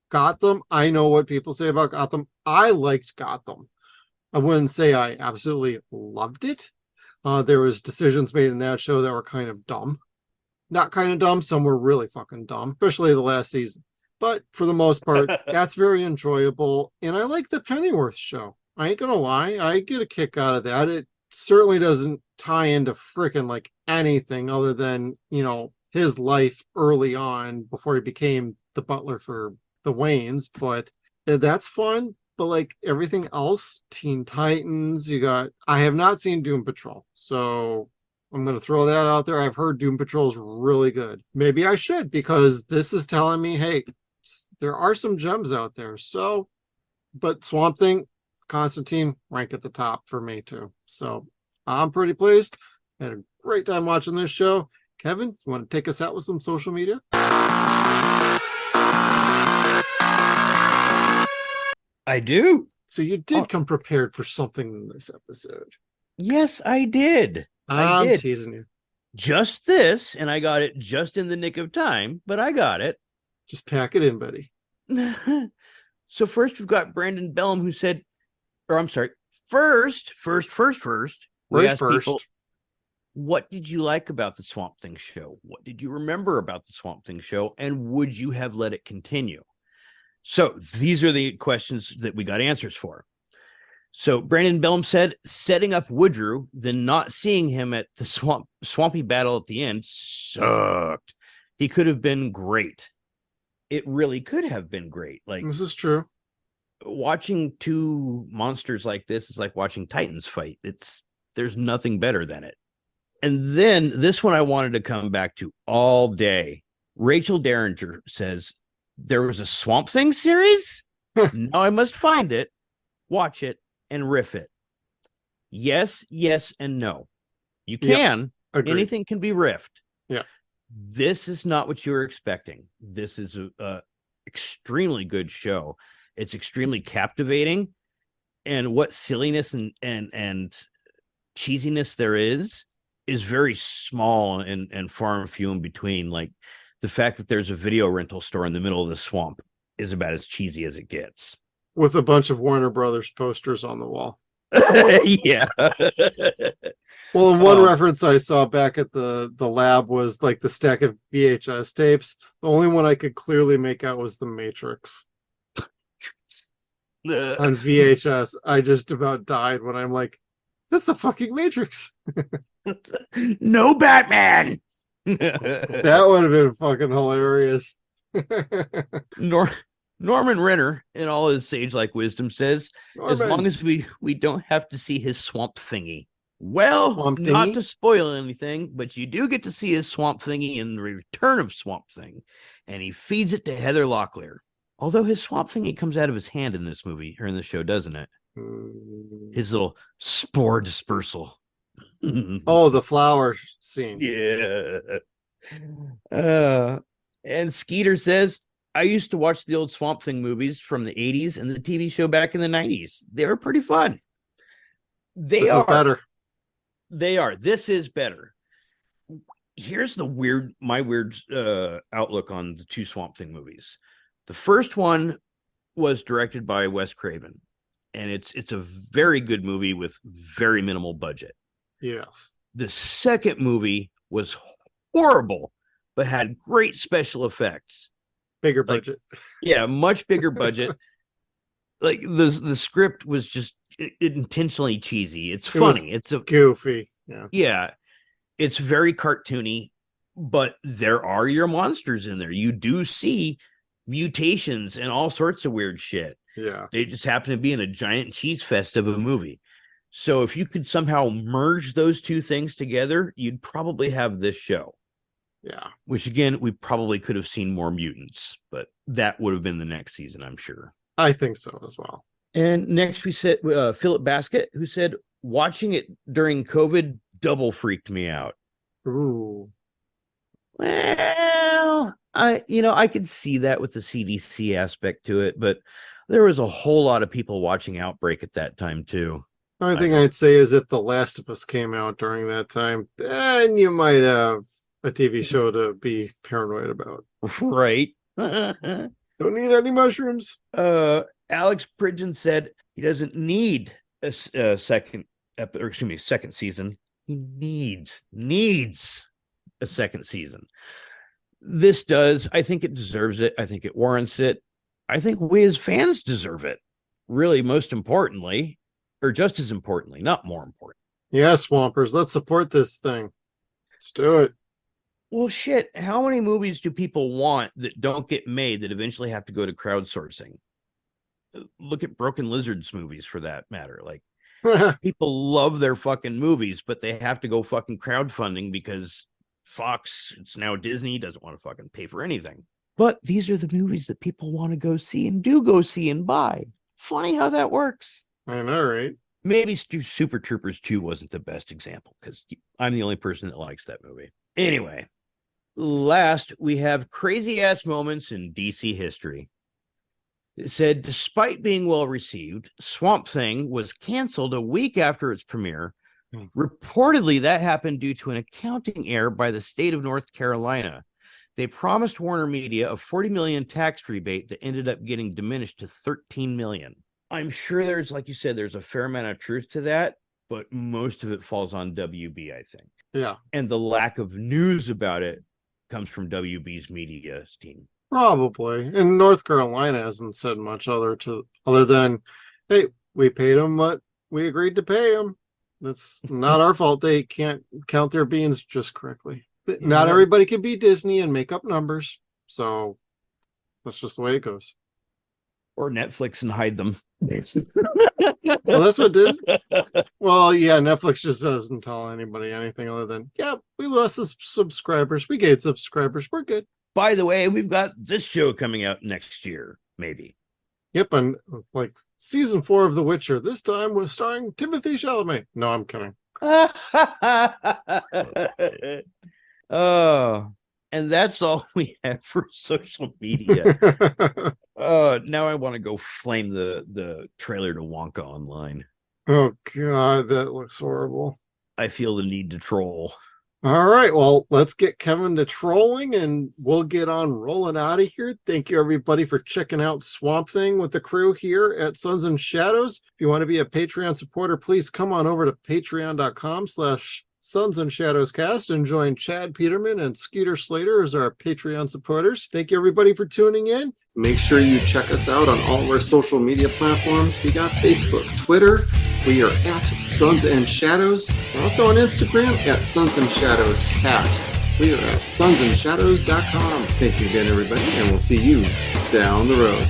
Gotham. I know what people say about Gotham. I liked Gotham. I wouldn't say I absolutely loved it. There was decisions made in that show that were kind of dumb. Not kind of dumb. Some were really fucking dumb, especially the last season. But for the most part, that's very enjoyable. And I like the Pennyworth show. I ain't gonna lie. I get a kick out of that. It certainly doesn't tie into freaking like anything other than, his life early on before he became the butler for the Waynes. But that's fun. But like everything else, Teen Titans, I have not seen Doom Patrol. So I'm going to throw that out there. I've heard Doom Patrol is really good. Maybe I should, because this is telling me, hey, there are some gems out there. So, but Swamp Thing, Constantine, rank at the top for me too. So I'm pretty pleased. Had a great time watching this show. Kevin, you want to take us out with some social media? I do. So you did come prepared for something in this episode. Yes, I did. I'm did. teasing you. Just this, and I got it just in the nick of time, but I got it. Just pack it in, buddy. So first we've got Brandon Bellum, who said, or I'm sorry, first, we asked people, what did you like about the Swamp Thing show? What did you remember about the Swamp Thing show? And would you have let it continue? So these are the questions that we got answers for. So Brandon Bellum said, setting up Woodrue, then not seeing him at the swampy battle at the end sucked. He could have been great. It really could have been great. Like, this is true. Watching two monsters like this is like watching Titans fight. There's nothing better than it. And then this one I wanted to come back to all day. Rachel Derringer says, there was a Swamp Thing series? Now I must find it, watch it, and riff it. Yes, and no. You can. Yep. Anything can be riffed. Yeah. This is not what you were expecting. This is a extremely good show. It's extremely captivating. And what silliness and cheesiness there is very small and far and few in between. Like, the fact that there's a video rental store in the middle of the swamp is about as cheesy as it gets. with a bunch of Warner Brothers posters on the wall. Yeah. Well, and one reference I saw back at the lab was like the stack of VHS tapes. The only one I could clearly make out was The Matrix on VHS. I just about died when I'm like, that's the fucking Matrix. No Batman. That would have been fucking hilarious. Norman Renner, in all his sage-like wisdom, says, as long as we don't have to see his swamp thingy. Well, Swamp not Thingy? to spoil anything, but you do get to see his swamp thingy in the Return of Swamp Thing, and he feeds it to Heather Locklear. Although his swamp thingy comes out of his hand in this movie, or in the show, doesn't it? His little spore dispersal. Oh, the flower scene. Yeah. And Skeeter says, I used to watch the old Swamp Thing movies from the 80s and the TV show back in the 90s. They were pretty fun. This is better. They are. This is better. Here's the weird outlook on the two Swamp Thing movies. The first one was directed by Wes Craven, and it's a very good movie with very minimal budget. Yes. The second movie was horrible, but had great special effects. Bigger budget. Yeah, much bigger budget. Like the script was just intentionally cheesy. It's funny. It's goofy. Yeah. It's very cartoony, but there are your monsters in there. You do see mutations and all sorts of weird shit. Yeah. They just happen to be in a giant cheese fest of a movie. So if you could somehow merge those two things together, you'd probably have this show. Yeah. Which again, we probably could have seen more mutants, but that would have been the next season, I'm sure. I think so as well. And next we said Philip Baskett, who said watching it during COVID double freaked me out. Ooh. Well, I could see that with the CDC aspect to it, but there was a whole lot of people watching Outbreak at that time too. The only thing I'd say is if The Last of Us came out during that time, then you might have a TV show to be paranoid about. Right. Don't need any mushrooms. Alex Pridgeon said he doesn't need a second season. He needs a second season. This does. I think it deserves it. I think it warrants it. I think we as fans deserve it. Really, most importantly, or just as importantly, not more important. Yeah, Swampers, let's support this thing. Let's do it. Well, shit, how many movies do people want that don't get made that eventually have to go to crowdsourcing? Look at Broken Lizards movies for that matter. Like, people love their fucking movies, but they have to go fucking crowdfunding because Fox, it's now Disney, doesn't want to fucking pay for anything. But these are the movies that people want to go see and do go see and buy. Funny how that works. I know, right? Maybe Super Troopers 2 wasn't the best example because I'm the only person that likes that movie. Anyway, last, we have crazy ass moments in DC history. It said, despite being well received, Swamp Thing was canceled a week after its premiere. Reportedly, that happened due to an accounting error by the state of North Carolina. They promised Warner Media a $40 million tax rebate that ended up getting diminished to $13 million. I'm sure there's, like you said, there's a fair amount of truth to that, but most of it falls on WB, I think. Yeah. And the lack of news about it comes from WB's media team. Probably. And North Carolina hasn't said much other than, hey, we paid them what we agreed to pay them. That's not our fault. They can't count their beans just correctly. Not everybody can be Disney and make up numbers. So that's just the way it goes. Or Netflix and hide them. Well, that's what Disney. Well, yeah, Netflix just doesn't tell anybody anything other than, yeah, we lost subscribers. We gained subscribers. We're good. By the way, we've got this show coming out next year, maybe. Yep, and like season 4 of The Witcher, this time was starring Timothée Chalamet. No, I'm kidding. Oh, and that's all we have for social media. Now I want to go flame the trailer to Wonka online. Oh God, that looks horrible. I feel the need to troll. All right, well, let's get Kevin to trolling and we'll get on rolling out of here. Thank you, everybody, for checking out Swamp Thing with the crew here at Suns and Shadows. If you want to be a Patreon supporter, please come on over to patreon.com/SunsAndShadowsCast and join Chad Peterman and Skeeter Slater as our Patreon supporters. Thank you, everybody, for tuning in. Make sure you check us out on all of our social media platforms. We got Facebook, Twitter. We are at Suns and Shadows. We're also on Instagram at Suns and Shadows Cast. We are at SunsAndShadows.com. Thank you again, everybody, and we'll see you down the road.